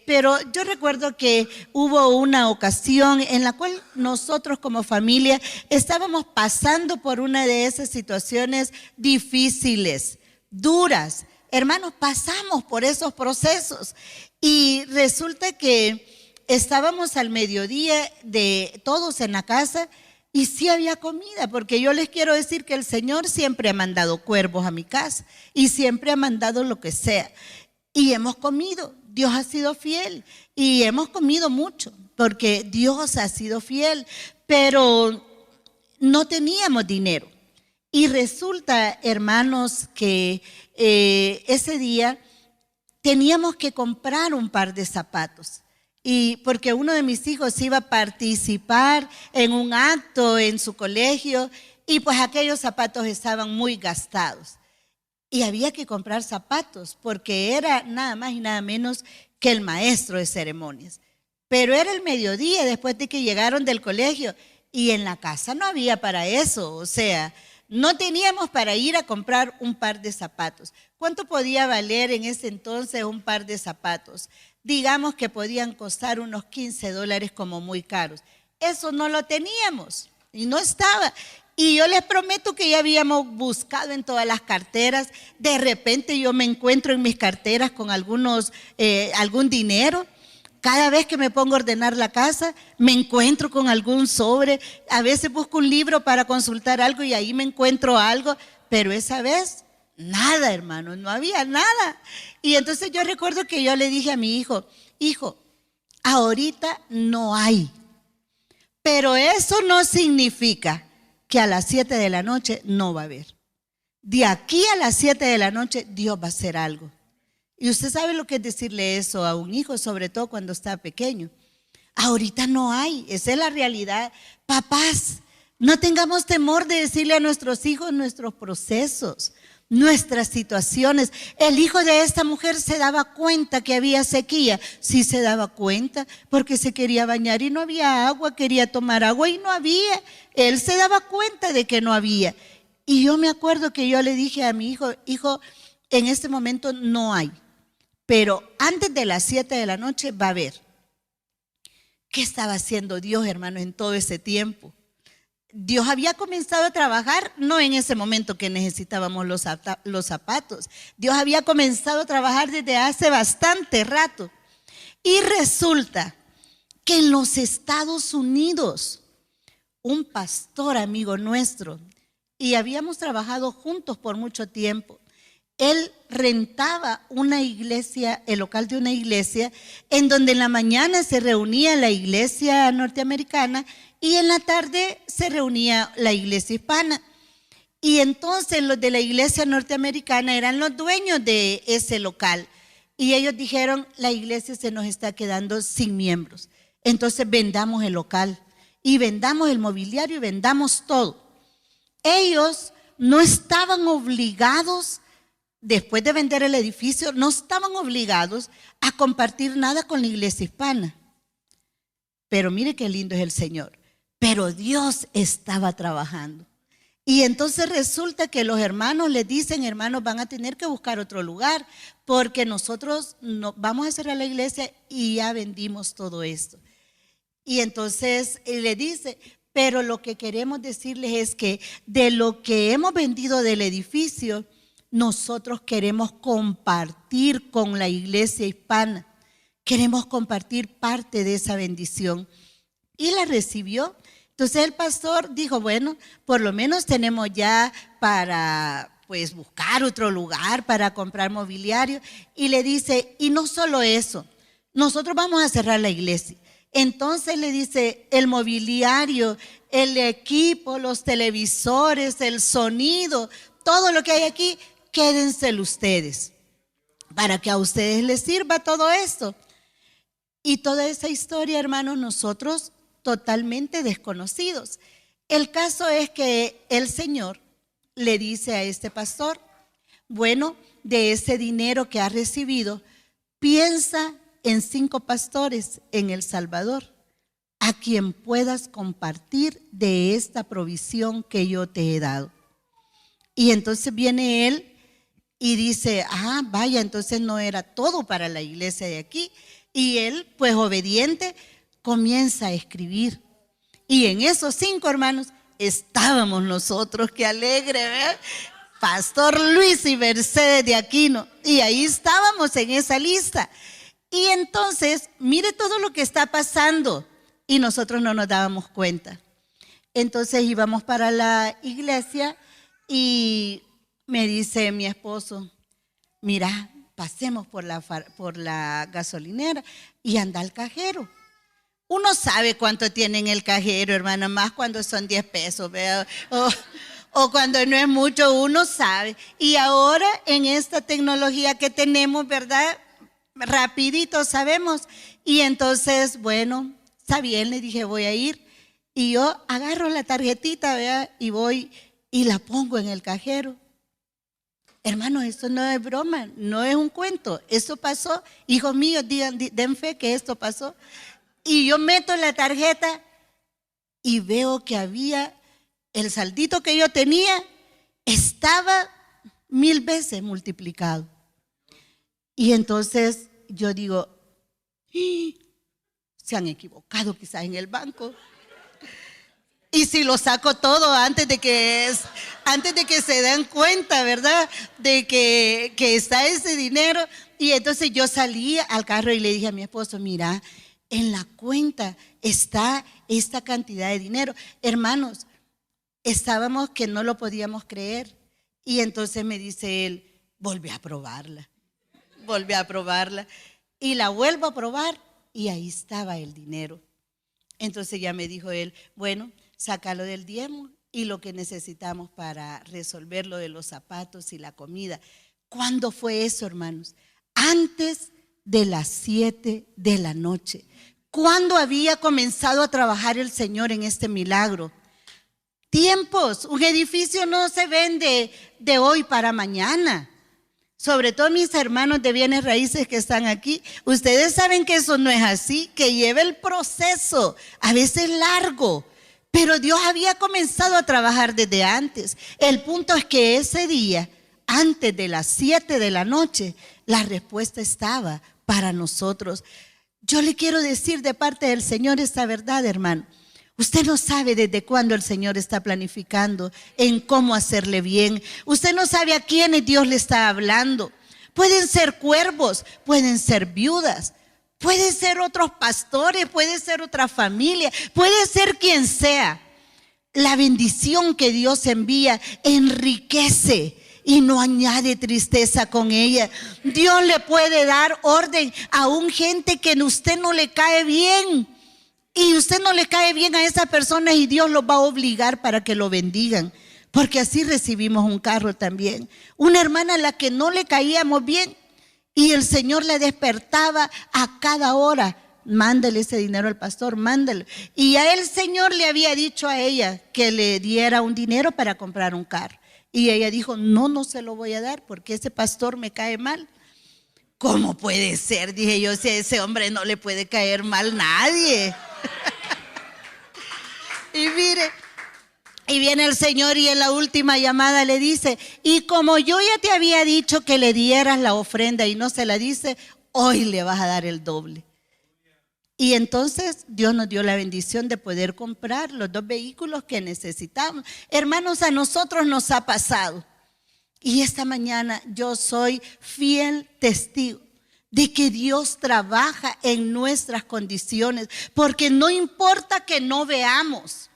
pero yo recuerdo que hubo una ocasión en la cual nosotros como familia estábamos pasando por una de esas situaciones difíciles, duras. Hermanos, pasamos por esos procesos y resulta que estábamos al mediodía de todos en la casa. Y sí había comida, porque yo les quiero decir que el Señor siempre ha mandado cuervos a mi casa y siempre ha mandado lo que sea. Y hemos comido, Dios ha sido fiel y hemos comido mucho, porque Dios ha sido fiel, pero no teníamos dinero. Y resulta, hermanos, que ese día teníamos que comprar un par de zapatos. Y porque uno de mis hijos iba a participar en un acto en su colegio y pues aquellos zapatos estaban muy gastados. Y había que comprar zapatos porque era nada más y nada menos que el maestro de ceremonias. Pero era el mediodía después de que llegaron del colegio y en la casa no había para eso, o sea, no teníamos para ir a comprar un par de zapatos. ¿Cuánto podía valer en ese entonces un par de zapatos? Digamos que podían costar unos $15 como muy caros. Eso no lo teníamos y no estaba. Y yo les prometo que ya habíamos buscado en todas las carteras. De repente yo me encuentro en mis carteras con algún dinero. Cada vez que me pongo a ordenar la casa, me encuentro con algún sobre. A veces busco un libro para consultar algo y ahí me encuentro algo. Pero esa vez, nada, hermano, no había nada. Y entonces yo recuerdo que yo le dije a mi hijo, hijo, ahorita no hay. Pero eso no significa que a las 7 de la noche no va a haber. De aquí a las 7 de la noche Dios va a hacer algo. Y usted sabe lo que es decirle eso a un hijo, sobre todo cuando está pequeño. Ahorita no hay, esa es la realidad. Papás, no tengamos temor de decirle a nuestros hijos nuestros procesos, nuestras situaciones. El hijo de esta mujer se daba cuenta que había sequía. Sí se daba cuenta porque se quería bañar y no había agua, quería tomar agua y no había. Él se daba cuenta de que no había. Y yo me acuerdo que yo le dije a mi hijo, hijo, en este momento no hay. Pero antes de las 7 de la noche va a haber. ¿Qué estaba haciendo Dios, hermano, en todo ese tiempo? Dios había comenzado a trabajar, no en ese momento que necesitábamos los zapatos. Dios había comenzado a trabajar desde hace bastante rato. Y resulta que en los Estados Unidos, un pastor amigo nuestro, y habíamos trabajado juntos por mucho tiempo, él rentaba una iglesia, el local de una iglesia, en donde en la mañana se reunía la iglesia norteamericana y en la tarde se reunía la iglesia hispana. Y entonces los de la iglesia norteamericana eran los dueños de ese local. Y ellos dijeron, la iglesia se nos está quedando sin miembros. Entonces vendamos el local y vendamos el mobiliario y vendamos todo. Ellos no estaban obligados, después de vender el edificio, no estaban obligados a compartir nada con la iglesia hispana. Pero mire qué lindo es el Señor. Pero Dios estaba trabajando. Y entonces resulta que los hermanos les dicen, hermanos, van a tener que buscar otro lugar porque nosotros no, vamos a cerrar la iglesia y ya vendimos todo esto. Y entonces le dice, pero lo que queremos decirles es que de lo que hemos vendido del edificio, nosotros queremos compartir con la iglesia hispana. Queremos compartir parte de esa bendición. Y la recibió. Entonces el pastor dijo, bueno, por lo menos tenemos ya para pues buscar otro lugar para comprar mobiliario. Y le dice, y no solo eso, nosotros vamos a cerrar la iglesia. Entonces le dice, el mobiliario, el equipo, los televisores, el sonido, todo lo que hay aquí, quédenselo ustedes, para que a ustedes les sirva todo esto. Y toda esa historia, hermanos, nosotros totalmente desconocidos. El caso es que el Señor le dice a este pastor, bueno, de ese dinero que ha recibido, piensa en 5 pastores en El Salvador, a quien puedas compartir de esta provisión que yo te he dado. Y entonces viene él y dice, vaya, entonces no era todo para la iglesia de aquí. Y él, pues obediente, comienza a escribir. Y en esos 5, hermanos, estábamos nosotros, qué alegre, ¿verdad? Pastor Luis y Mercedes de Aquino. Y ahí estábamos en esa lista. Y entonces, mire todo lo que está pasando. Y nosotros no nos dábamos cuenta. Entonces íbamos para la iglesia y me dice mi esposo, mira, pasemos por la gasolinera y anda al cajero. Uno sabe cuánto tiene en el cajero, hermana, más cuando son 10 pesos, ¿verdad? O cuando no es mucho, uno sabe. Y ahora en esta tecnología que tenemos, ¿verdad? Rapidito sabemos. Y entonces, bueno, está bien, le dije, voy a ir. Y yo agarro la tarjetita, ¿verdad? Y voy y la pongo en el cajero. Hermano, esto no es broma, no es un cuento. Esto pasó, hijos míos, den fe que esto pasó. Y yo meto la tarjeta y veo que había, el saldito que yo tenía, estaba 1000 veces multiplicado. Y entonces yo digo, se han equivocado quizás en el banco. Y si lo saco todo antes de que se den cuenta, ¿verdad? De que está ese dinero. Y entonces yo salí al carro y le dije a mi esposo, mira, en la cuenta está esta cantidad de dinero. Hermanos, estábamos que no lo podíamos creer. Y entonces me dice él, volví a probarla. Y la vuelvo a probar y ahí estaba el dinero. Entonces ya me dijo él, bueno, sácalo del diezmo y lo que necesitamos para resolver lo de los zapatos y la comida. ¿Cuándo fue eso, hermanos? Antes de las 7 de la noche. ¿Cuándo había comenzado a trabajar el Señor en este milagro? Tiempos, un edificio no se vende de hoy para mañana. Sobre todo mis hermanos de bienes raíces que están aquí, ustedes saben que eso no es así, que lleva el proceso, a veces largo. Pero Dios había comenzado a trabajar desde antes. El punto es que ese día, antes de las 7 de la noche, la respuesta estaba para nosotros. Yo le quiero decir de parte del Señor esta verdad, hermano. Usted no sabe desde cuándo el Señor está planificando en cómo hacerle bien. Usted no sabe a quiénes Dios le está hablando. Pueden ser cuervos, pueden ser viudas. Puede ser otros pastores, puede ser otra familia, puede ser quien sea. La bendición que Dios envía enriquece y no añade tristeza con ella. Dios le puede dar orden a un gente que a usted no le cae bien. Y usted no le cae bien a esa persona y Dios los va a obligar para que lo bendigan. Porque así recibimos un carro también. Una hermana a la que no le caíamos bien. Y el Señor le despertaba a cada hora, mándale ese dinero al pastor, mándale. Y a el Señor le había dicho a ella que le diera un dinero para comprar un carro. Y ella dijo, no se lo voy a dar porque ese pastor me cae mal. ¿Cómo puede ser? Dije yo, si a ese hombre no le puede caer mal nadie. Y mire, y viene el Señor y en la última llamada le dice, y como yo ya te había dicho que le dieras la ofrenda y no se la dice, hoy le vas a dar el doble. Y entonces Dios nos dio la bendición de poder comprar los 2 vehículos que necesitamos. Hermanos, a nosotros nos ha pasado. Y esta mañana yo soy fiel testigo de que Dios trabaja en nuestras condiciones, porque no importa que no veamos.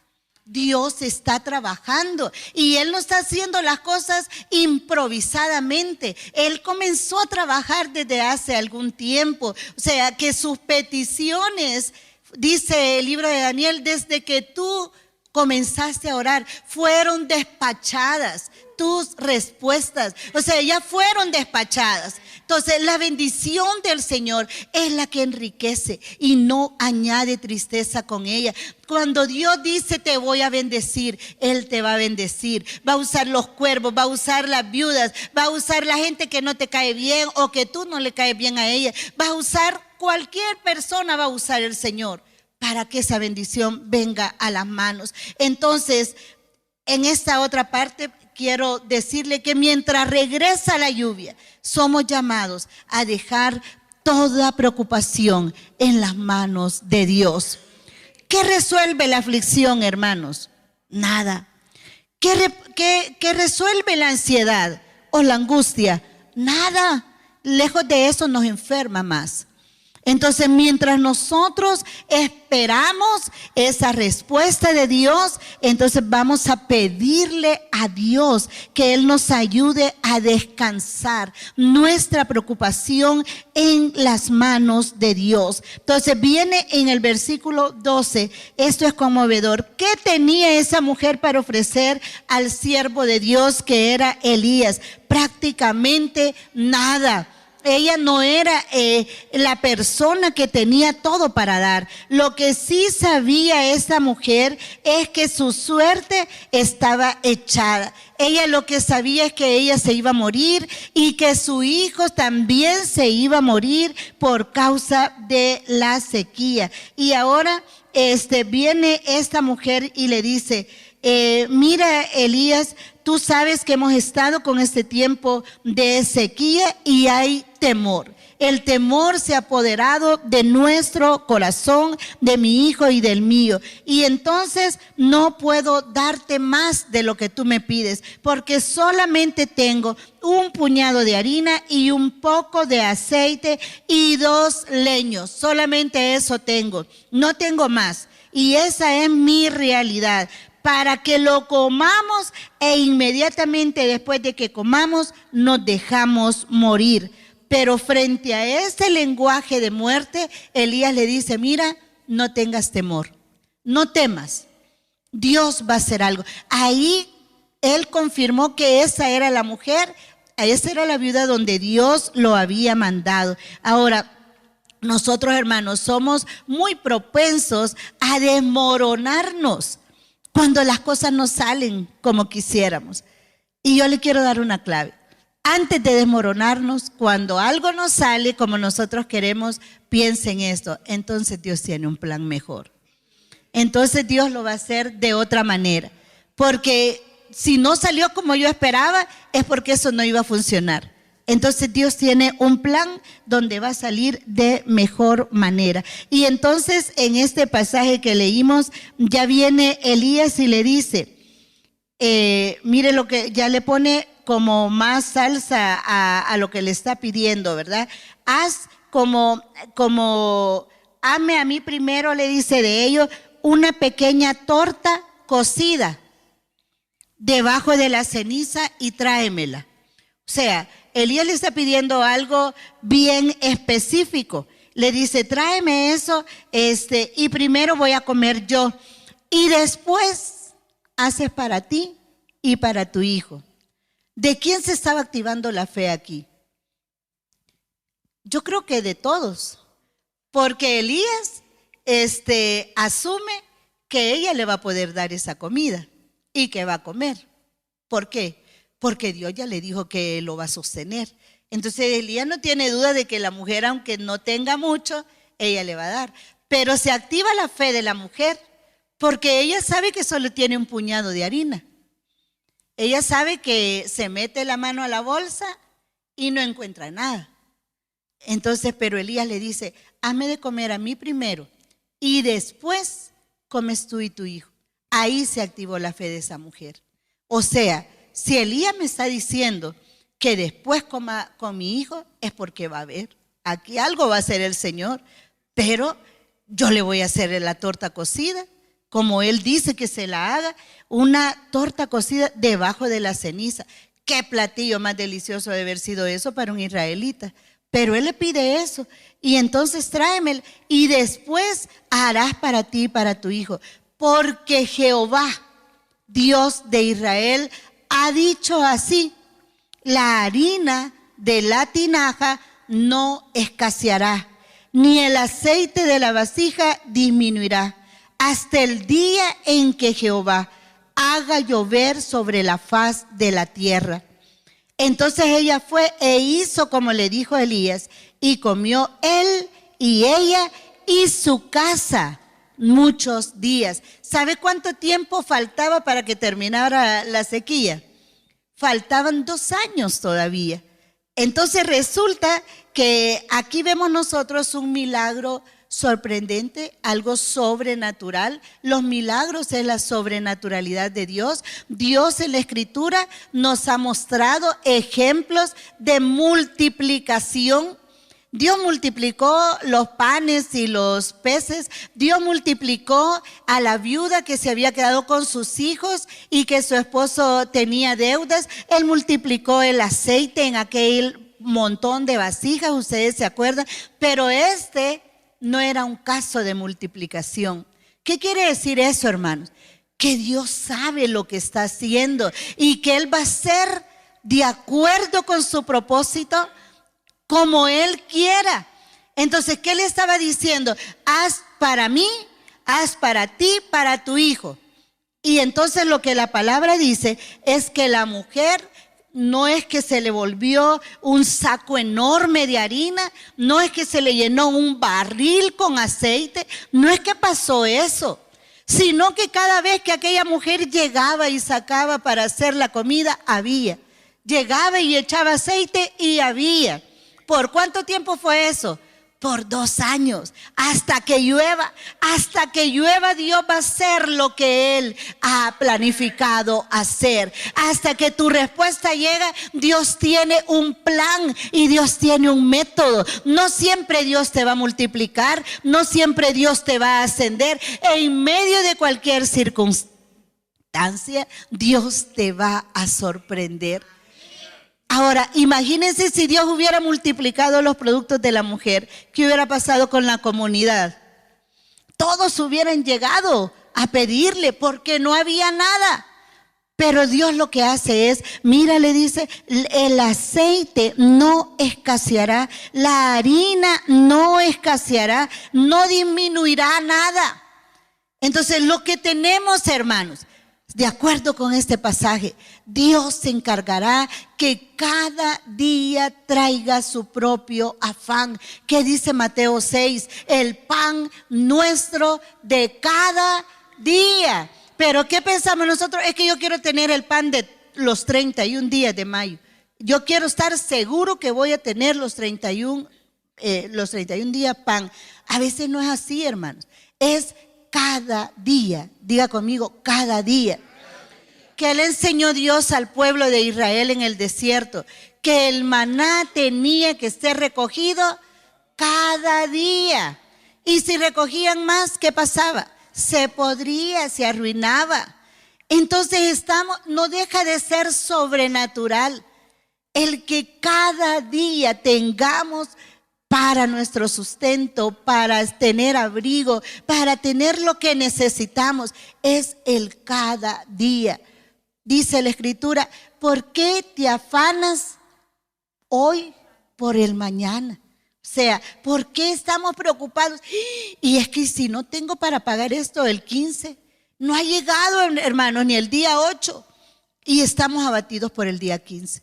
Dios está trabajando y Él no está haciendo las cosas improvisadamente. Él comenzó a trabajar desde hace algún tiempo. O sea, que sus peticiones dice el libro de Daniel, desde que tú comenzaste a orar, fueron despachadas tus respuestas. O sea, ya fueron despachadas. Entonces, la bendición del Señor es la que enriquece y no añade tristeza con ella. Cuando Dios dice te voy a bendecir, Él te va a bendecir. Va a usar los cuervos, va a usar las viudas, va a usar la gente que no te cae bien o que tú no le caes bien a ella. Va a usar cualquier persona, va a usar el Señor para que esa bendición venga a las manos. Entonces, en esta otra parte quiero decirle que mientras regresa la lluvia, somos llamados a dejar toda preocupación en las manos de Dios. ¿Qué resuelve la aflicción, hermanos? Nada. ¿Qué resuelve la ansiedad o la angustia? Nada. Lejos de eso nos enferma más. Entonces, mientras nosotros esperamos esa respuesta de Dios, entonces vamos a pedirle a Dios que Él nos ayude a descansar nuestra preocupación en las manos de Dios. Entonces, viene en el versículo 12, esto es conmovedor. ¿Qué tenía esa mujer para ofrecer al siervo de Dios que era Elías? Prácticamente nada. Ella no era la persona que tenía todo para dar. Lo que sí sabía esa mujer es que su suerte estaba echada. Ella lo que sabía es que ella se iba a morir y que su hijo también se iba a morir por causa de la sequía. Y ahora viene esta mujer y le dice, mira, Elías, tú sabes que hemos estado con este tiempo de sequía y hay temor. El temor se ha apoderado de nuestro corazón, de mi hijo y del mío. Y entonces no puedo darte más de lo que tú me pides, porque solamente tengo un puñado de harina y un poco de aceite y 2 leños. Solamente eso tengo, no tengo más. Y esa es mi realidad. Para que lo comamos e inmediatamente después de que comamos nos dejamos morir. Pero frente a ese lenguaje de muerte, Elías le dice, mira, no tengas temor, no temas, Dios va a hacer algo. Ahí él confirmó que esa era la mujer, esa era la viuda donde Dios lo había mandado. Ahora, nosotros, hermanos, somos muy propensos a desmoronarnos cuando las cosas no salen como quisiéramos. Y yo le quiero dar una clave. Antes de desmoronarnos, cuando algo no sale como nosotros queremos, piensen esto. Entonces Dios tiene un plan mejor. Entonces Dios lo va a hacer de otra manera. Porque si no salió como yo esperaba, es porque eso no iba a funcionar. Entonces Dios tiene un plan donde va a salir de mejor manera. Y entonces en este pasaje que leímos, ya viene Elías y le dice, mire lo que ya le pone como más salsa a lo que le está pidiendo, ¿verdad? Haz como hame a mí primero, le dice de ello, una pequeña torta cocida debajo de la ceniza y tráemela. O sea, Elías le está pidiendo algo bien específico. Le dice, tráeme eso, y primero voy a comer yo. Y después haces para ti y para tu hijo. ¿De quién se estaba activando la fe aquí? Yo creo que de todos. Porque Elías asume que ella le va a poder dar esa comida y que va a comer. ¿Por qué? Porque Dios ya le dijo que lo va a sostener. Entonces Elías no tiene duda de que la mujer, aunque no tenga mucho, ella le va a dar. Pero se activa la fe de la mujer porque ella sabe que solo tiene un puñado de harina. Ella sabe que se mete la mano a la bolsa y no encuentra nada. Entonces, pero Elías le dice, hazme de comer a mí primero y después comes tú y tu hijo. Ahí se activó la fe de esa mujer. O sea, si Elías me está diciendo que después coma con mi hijo, es porque va a haber. Aquí algo va a hacer el Señor, pero yo le voy a hacer la torta cocida, como Él dice que se la haga, una torta cocida debajo de la ceniza. Qué platillo más delicioso debe haber sido eso para un israelita. Pero él le pide eso. Y entonces tráemelo y después harás para ti y para tu hijo. Porque Jehová, Dios de Israel, ha dicho así: la harina de la tinaja no escaseará, ni el aceite de la vasija disminuirá, hasta el día en que Jehová haga llover sobre la faz de la tierra. Entonces ella fue e hizo como le dijo Elías, y comió él y ella y su casa muchos días. ¿Sabe cuánto tiempo faltaba para que terminara la sequía? Faltaban 2 años todavía. Entonces resulta que aquí vemos nosotros un milagro sorprendente, algo sobrenatural. Los milagros es la sobrenaturalidad de Dios. Dios en la Escritura nos ha mostrado ejemplos de multiplicación. Dios multiplicó los panes y los peces. Dios multiplicó a la viuda que se había quedado con sus hijos y que su esposo tenía deudas. Él multiplicó el aceite en aquel montón de vasijas, ustedes se acuerdan. Pero este no era un caso de multiplicación. ¿Qué quiere decir eso, hermanos? Que Dios sabe lo que está haciendo y que Él va a hacer de acuerdo con su propósito, como Él quiera. Entonces, ¿qué le estaba diciendo? Haz para mí, haz para ti, para tu hijo. Y entonces lo que la palabra dice es que la mujer no es que se le volvió un saco enorme de harina, no es que se le llenó un barril con aceite, no es que pasó eso, sino que cada vez que aquella mujer llegaba y sacaba para hacer la comida, había. Llegaba y echaba aceite y había. ¿Por cuánto tiempo fue eso? Por 2 años, hasta que llueva. Hasta que llueva, Dios va a hacer lo que Él ha planificado hacer. Hasta que tu respuesta llega, Dios tiene un plan y Dios tiene un método. No siempre Dios te va a multiplicar, no siempre Dios te va a ascender. En medio de cualquier circunstancia, Dios te va a sorprender. Ahora, imagínense si Dios hubiera multiplicado los productos de la mujer, ¿qué hubiera pasado con la comunidad? Todos hubieran llegado a pedirle porque no había nada. Pero Dios lo que hace es, mira, le dice, el aceite no escaseará, la harina no escaseará, no disminuirá nada. Entonces, lo que tenemos, hermanos, de acuerdo con este pasaje, Dios se encargará que cada día traiga su propio afán. ¿Qué dice Mateo 6? El pan nuestro de cada día. Pero ¿qué pensamos nosotros? Es que yo quiero tener el pan de los 31 días de mayo. Yo quiero estar seguro que voy a tener los 31 días pan. A veces no es así, hermanos. Es cada día. Diga conmigo, cada día. Que le enseñó Dios al pueblo de Israel en el desierto, que el maná tenía que ser recogido cada día. Y si recogían más, ¿qué pasaba? Se podría, se arruinaba. Entonces no deja de ser sobrenatural el que cada día tengamos para nuestro sustento, para tener abrigo, para tener lo que necesitamos. Es el cada día. Dice la Escritura, ¿por qué te afanas hoy por el mañana? O sea, ¿por qué estamos preocupados? Y es que si no tengo para pagar esto el 15, no ha llegado, hermanos, ni el día 8 y estamos abatidos por el día 15.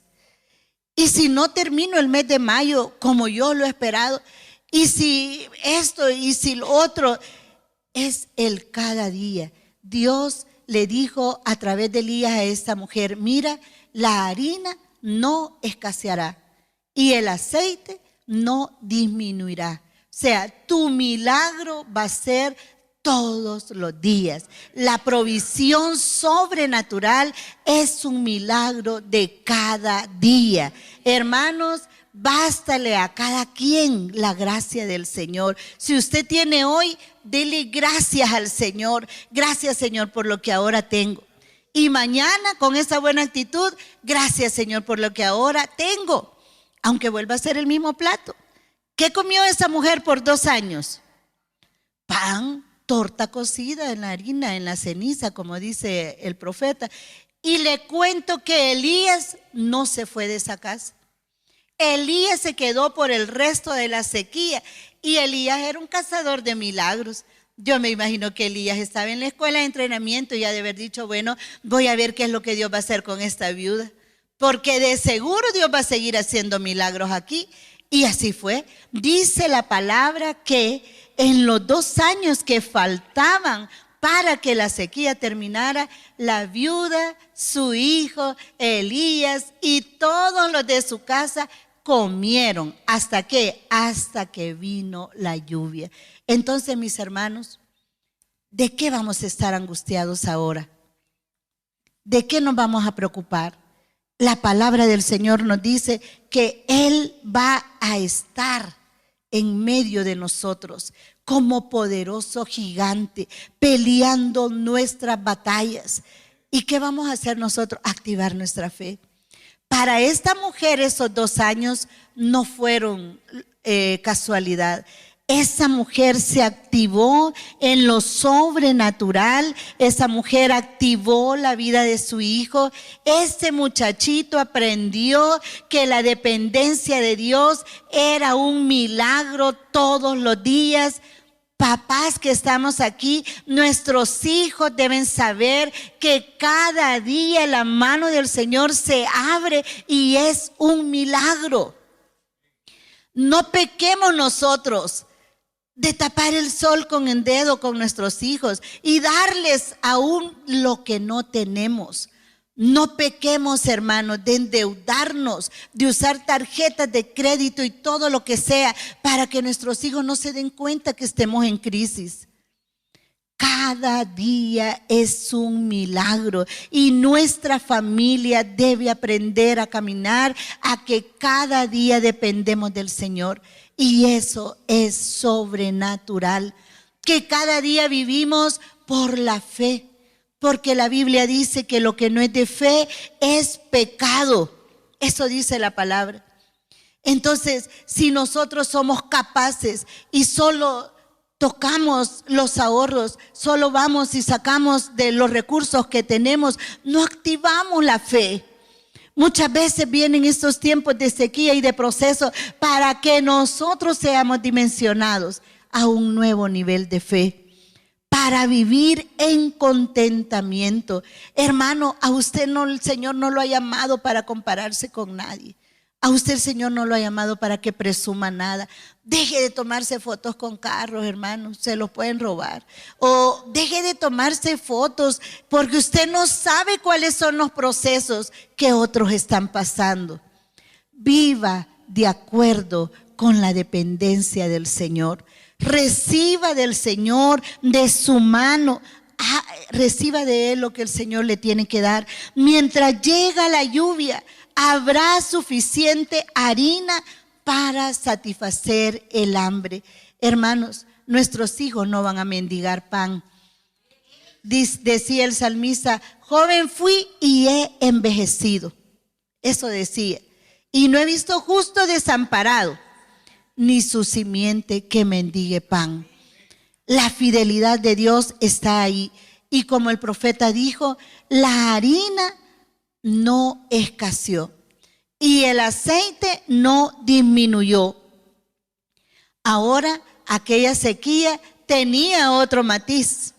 Y si no termino el mes de mayo como yo lo he esperado, y si esto y si lo otro, es el cada día. Dios le dijo a través de Elías a esta mujer, mira, la harina no escaseará y el aceite no disminuirá. O sea, tu milagro va a ser todos los días. La provisión sobrenatural es un milagro de cada día. Hermanos, bástale a cada quien la gracia del Señor. Si usted tiene hoy, dele gracias al Señor. Gracias, Señor, por lo que ahora tengo. Y mañana, con esa buena actitud, gracias, Señor, por lo que ahora tengo. Aunque vuelva a ser el mismo plato. ¿Qué comió esa mujer por 2 años? Pan, torta cocida en la harina, en la ceniza, como dice el profeta. Y le cuento que Elías no se fue de esa casa. Elías se quedó por el resto de la sequía. Y Elías era un cazador de milagros. Yo me imagino que Elías estaba en la escuela de entrenamiento y ha de haber dicho, bueno, voy a ver qué es lo que Dios va a hacer con esta viuda. Porque de seguro Dios va a seguir haciendo milagros aquí. Y así fue. Dice la palabra que en los 2 años que faltaban para que la sequía terminara, la viuda, su hijo, Elías y todos los de su casa comieron. ¿Hasta qué? Hasta que vino la lluvia. Entonces, mis hermanos, ¿de qué vamos a estar angustiados ahora? ¿De qué nos vamos a preocupar? La palabra del Señor nos dice que Él va a estar en medio de nosotros como poderoso gigante, peleando nuestras batallas. ¿Y qué vamos a hacer nosotros? Activar nuestra fe. Para esta mujer esos 2 años no fueron casualidad. Esa mujer se activó en lo sobrenatural. Esa mujer activó la vida de su hijo. Este muchachito aprendió que la dependencia de Dios era un milagro todos los días. Papás que estamos aquí, nuestros hijos deben saber que cada día la mano del Señor se abre y es un milagro. No pequemos nosotros de tapar el sol con el dedo con nuestros hijos y darles aún lo que no tenemos. No pequemos, hermanos, de endeudarnos, de usar tarjetas de crédito y todo lo que sea para que nuestros hijos no se den cuenta que estemos en crisis. Cada día es un milagro y nuestra familia debe aprender a caminar a que cada día dependemos del Señor. Y eso es sobrenatural, que cada día vivimos por la fe, porque la Biblia dice que lo que no es de fe es pecado. Eso dice la palabra. Entonces, si nosotros somos capaces y solo tocamos los ahorros, solo vamos y sacamos de los recursos que tenemos, no activamos la fe. Muchas veces vienen estos tiempos de sequía y de proceso para que nosotros seamos dimensionados a un nuevo nivel de fe, para vivir en contentamiento. Hermano, a usted no, el Señor no lo ha llamado para compararse con nadie. A usted el Señor no lo ha llamado para que presuma nada. Deje de tomarse fotos con carros, hermanos, se los pueden robar. O deje de tomarse fotos porque usted no sabe cuáles son los procesos que otros están pasando. Viva de acuerdo con la dependencia del Señor. Reciba del Señor, de su mano. Reciba de Él lo que el Señor le tiene que dar. Mientras llega la lluvia, habrá suficiente harina para satisfacer el hambre. Hermanos, nuestros hijos no van a mendigar pan. Decía el salmista, joven fui y he envejecido. Eso decía. Y no he visto justo desamparado, ni su simiente que mendigue pan. La fidelidad de Dios está ahí. Y como el profeta dijo, la harina no escaseó y el aceite no disminuyó. Ahora aquella sequía tenía otro matiz,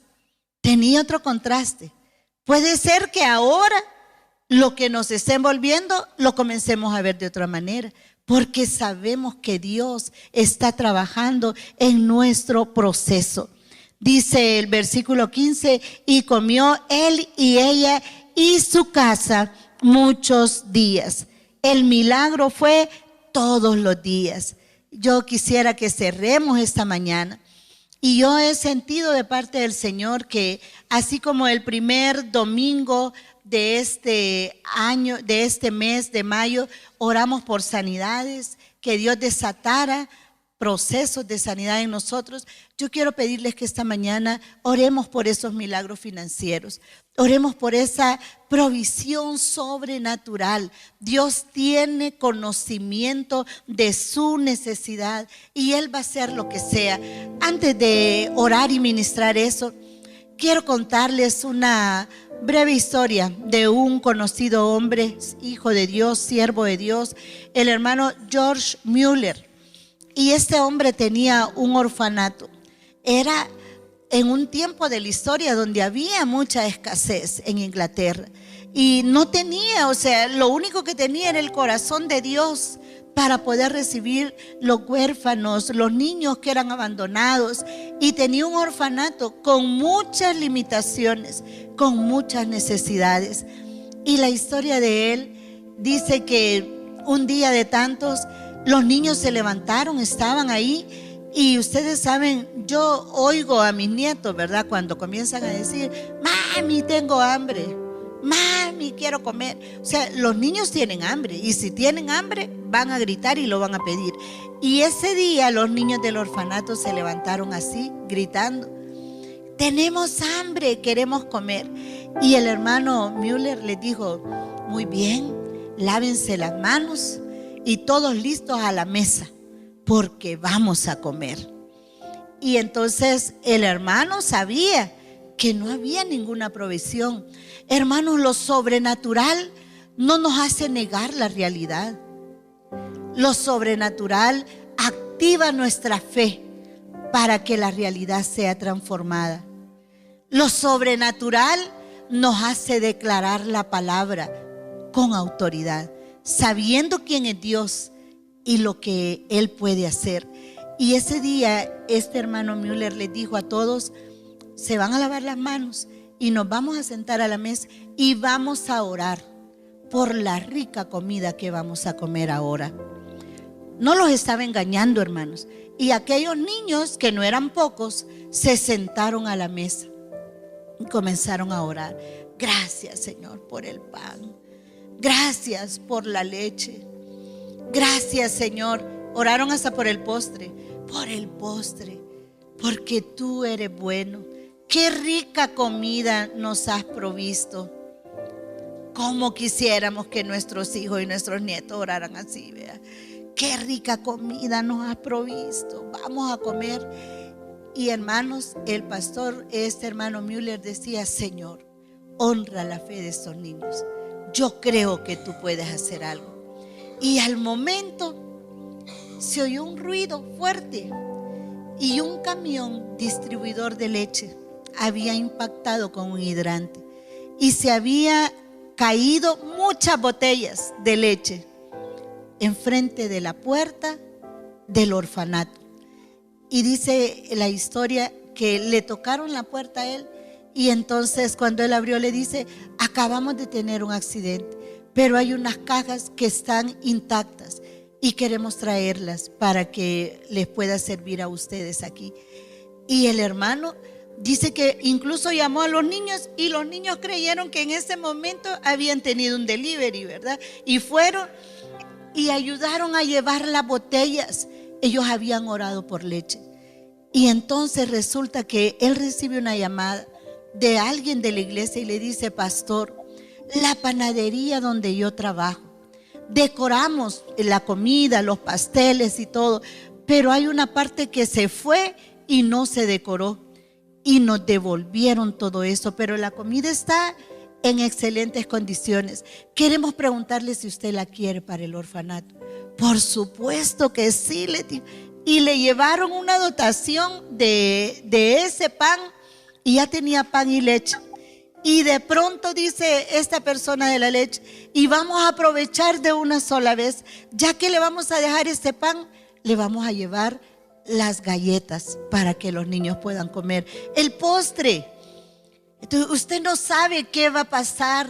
tenía otro contraste. Puede ser que ahora lo que nos está envolviendo lo comencemos a ver de otra manera, porque sabemos que Dios está trabajando en nuestro proceso. Dice el versículo 15, y comió él y ella y su casa muchos días. El milagro fue todos los días. Yo quisiera que cerremos esta mañana. Y yo he sentido de parte del Señor que así como el primer domingo de este año, de este mes de mayo, oramos por sanidades, que Dios desatara procesos de sanidad en nosotros, yo quiero pedirles que esta mañana oremos por esos milagros financieros. Oremos por esa provisión sobrenatural. Dios tiene conocimiento de su necesidad y Él va a hacer lo que sea. Antes de orar y ministrar eso, quiero contarles una breve historia de un conocido hombre, hijo de Dios, siervo de Dios, el hermano George Mueller. Y este hombre tenía un orfanato. Era en un tiempo de la historia donde había mucha escasez en Inglaterra. Y no tenía, lo único que tenía era el corazón de Dios para poder recibir los huérfanos, los niños que eran abandonados. Y tenía un orfanato con muchas limitaciones, con muchas necesidades. Y la historia de él dice que un día de tantos, los niños se levantaron, estaban ahí. Y ustedes saben, yo oigo a mis nietos, ¿verdad? Cuando comienzan a decir, mami, tengo hambre, mami, quiero comer. Los niños tienen hambre y si tienen hambre van a gritar y lo van a pedir. Y ese día los niños del orfanato se levantaron así, gritando, tenemos hambre, queremos comer. Y el hermano Mueller les dijo, muy bien, lávense las manos y todos listos a la mesa, porque vamos a comer. Y entonces el hermano sabía que no había ninguna provisión. Hermanos, lo sobrenatural no nos hace negar la realidad. Lo sobrenatural activa nuestra fe para que la realidad sea transformada. Lo sobrenatural nos hace declarar la palabra con autoridad, sabiendo quién es Dios y lo que Él puede hacer. Y ese día este hermano Mueller les dijo a todos, se van a lavar las manos y nos vamos a sentar a la mesa y vamos a orar por la rica comida que vamos a comer ahora. No los estaba engañando, hermanos. Y aquellos niños, que no eran pocos, se sentaron a la mesa y comenzaron a orar. Gracias, Señor, por el pan. Gracias por la leche. Gracias, Señor. Oraron hasta por el postre, porque tú eres bueno. Qué rica comida nos has provisto. Cómo quisiéramos que nuestros hijos y nuestros nietos oraran así, ¿verdad? Qué rica comida nos has provisto. Vamos a comer. Y hermanos, el pastor, este hermano Mueller decía, Señor, honra la fe de estos niños. Yo creo que tú puedes hacer algo. Y al momento se oyó un ruido fuerte y un camión distribuidor de leche había impactado con un hidrante y se había caído muchas botellas de leche enfrente de la puerta del orfanato. Y dice la historia que le tocaron la puerta a él y entonces cuando él abrió le dice, acabamos de tener un accidente, pero hay unas cajas que están intactas y queremos traerlas para que les pueda servir a ustedes aquí. Y el hermano dice que incluso llamó a los niños y los niños creyeron que en ese momento habían tenido un delivery, ¿verdad? Y fueron y ayudaron a llevar las botellas. Ellos habían orado por leche. Y entonces resulta que él recibe una llamada de alguien de la iglesia y le dice, pastor, la panadería donde yo trabajo, decoramos la comida, los pasteles y todo, pero hay una parte que se fue y no se decoró y nos devolvieron todo eso, pero la comida está en excelentes condiciones. Queremos preguntarle si usted la quiere para el orfanato. Por supuesto que sí, y le llevaron una dotación de ese pan y ya tenía pan y leche. Y de pronto dice esta persona de la leche, y vamos a aprovechar de una sola vez, ya que le vamos a dejar este pan, le vamos a llevar las galletas para que los niños puedan comer el postre. Entonces usted no sabe qué va a pasar,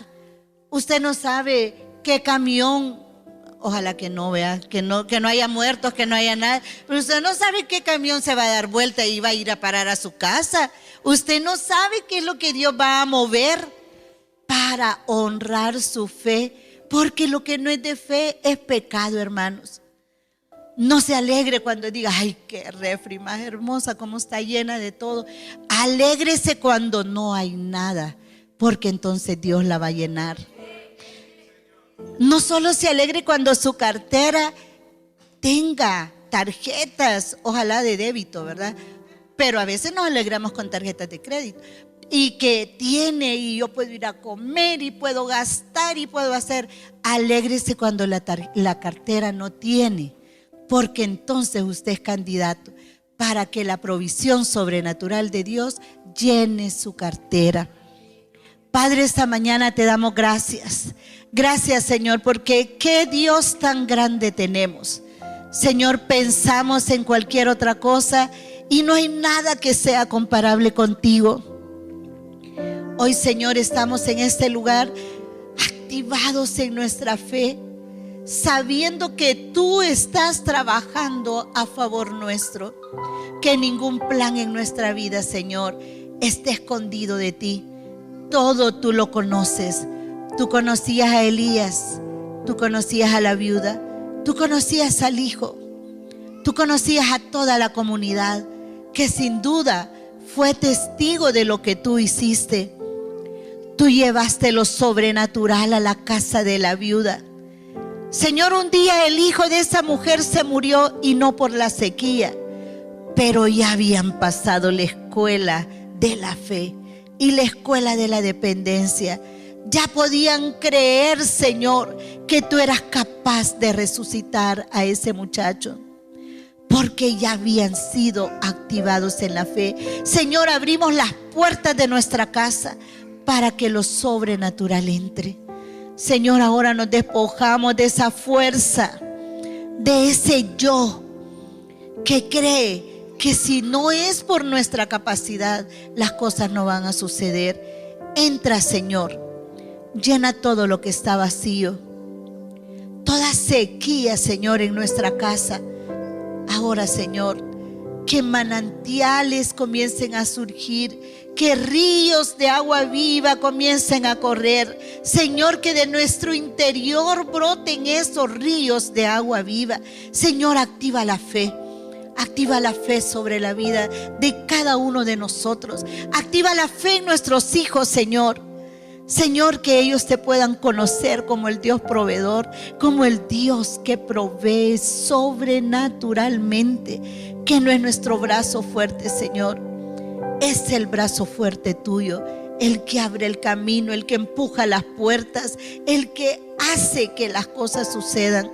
usted no sabe qué camión, ojalá que no, vea, que no haya muertos, que no haya nada, pero usted no sabe qué camión se va a dar vuelta y va a ir a parar a su casa. Usted no sabe qué es lo que Dios va a mover para honrar su fe, porque lo que no es de fe es pecado, hermanos. No se alegre cuando diga, ay, qué refri más hermosa, cómo está llena de todo. Alégrese cuando no hay nada, porque entonces Dios la va a llenar. No solo se alegre cuando su cartera tenga tarjetas, ojalá de débito, ¿verdad? Pero a veces nos alegramos con tarjetas de crédito. Y que tiene, y yo puedo ir a comer, y puedo gastar, y puedo hacer. Alégrese cuando la cartera no tiene, porque entonces usted es candidato para que la provisión sobrenatural de Dios llene su cartera. Padre, esta mañana te damos gracias. Gracias, Señor, porque qué Dios tan grande tenemos. Señor, pensamos en cualquier otra cosa y no hay nada que sea comparable contigo. Hoy, Señor, estamos en este lugar activados en nuestra fe, sabiendo que tú estás trabajando a favor nuestro, que ningún plan en nuestra vida, Señor, esté escondido de ti. Todo tú lo conoces. Tú conocías a Elías, tú conocías a la viuda, tú conocías al hijo, tú conocías a toda la comunidad que sin duda fue testigo de lo que tú hiciste. Tú llevaste lo sobrenatural a la casa de la viuda. Señor, un día el hijo de esa mujer se murió y no por la sequía, pero ya habían pasado la escuela de la fe y la escuela de la dependencia. Ya podían creer, Señor, que tú eras capaz de resucitar a ese muchacho, porque ya habían sido activados en la fe. Señor, abrimos las puertas de nuestra casa para que lo sobrenatural entre. Señor, ahora nos despojamos de esa fuerza, de ese yo que cree que si no es por nuestra capacidad, las cosas no van a suceder. Entra, Señor, llena todo lo que está vacío, toda sequía, Señor, en nuestra casa. Ahora, Señor, que manantiales comiencen a surgir, que ríos de agua viva comiencen a correr. Señor, que de nuestro interior broten esos ríos de agua viva. Señor, activa la fe. Activa la fe sobre la vida de cada uno de nosotros. Activa la fe en nuestros hijos, Señor. Señor, que ellos te puedan conocer como el Dios proveedor, como el Dios que provee sobrenaturalmente, que no es nuestro brazo fuerte, Señor, es el brazo fuerte tuyo, el que abre el camino, el que empuja las puertas, el que hace que las cosas sucedan.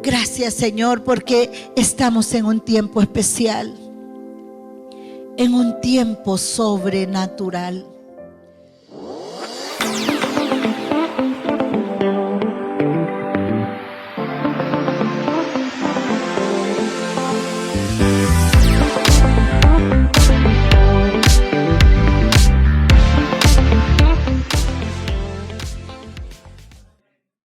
Gracias, Señor, porque estamos en un tiempo especial, en un tiempo sobrenatural.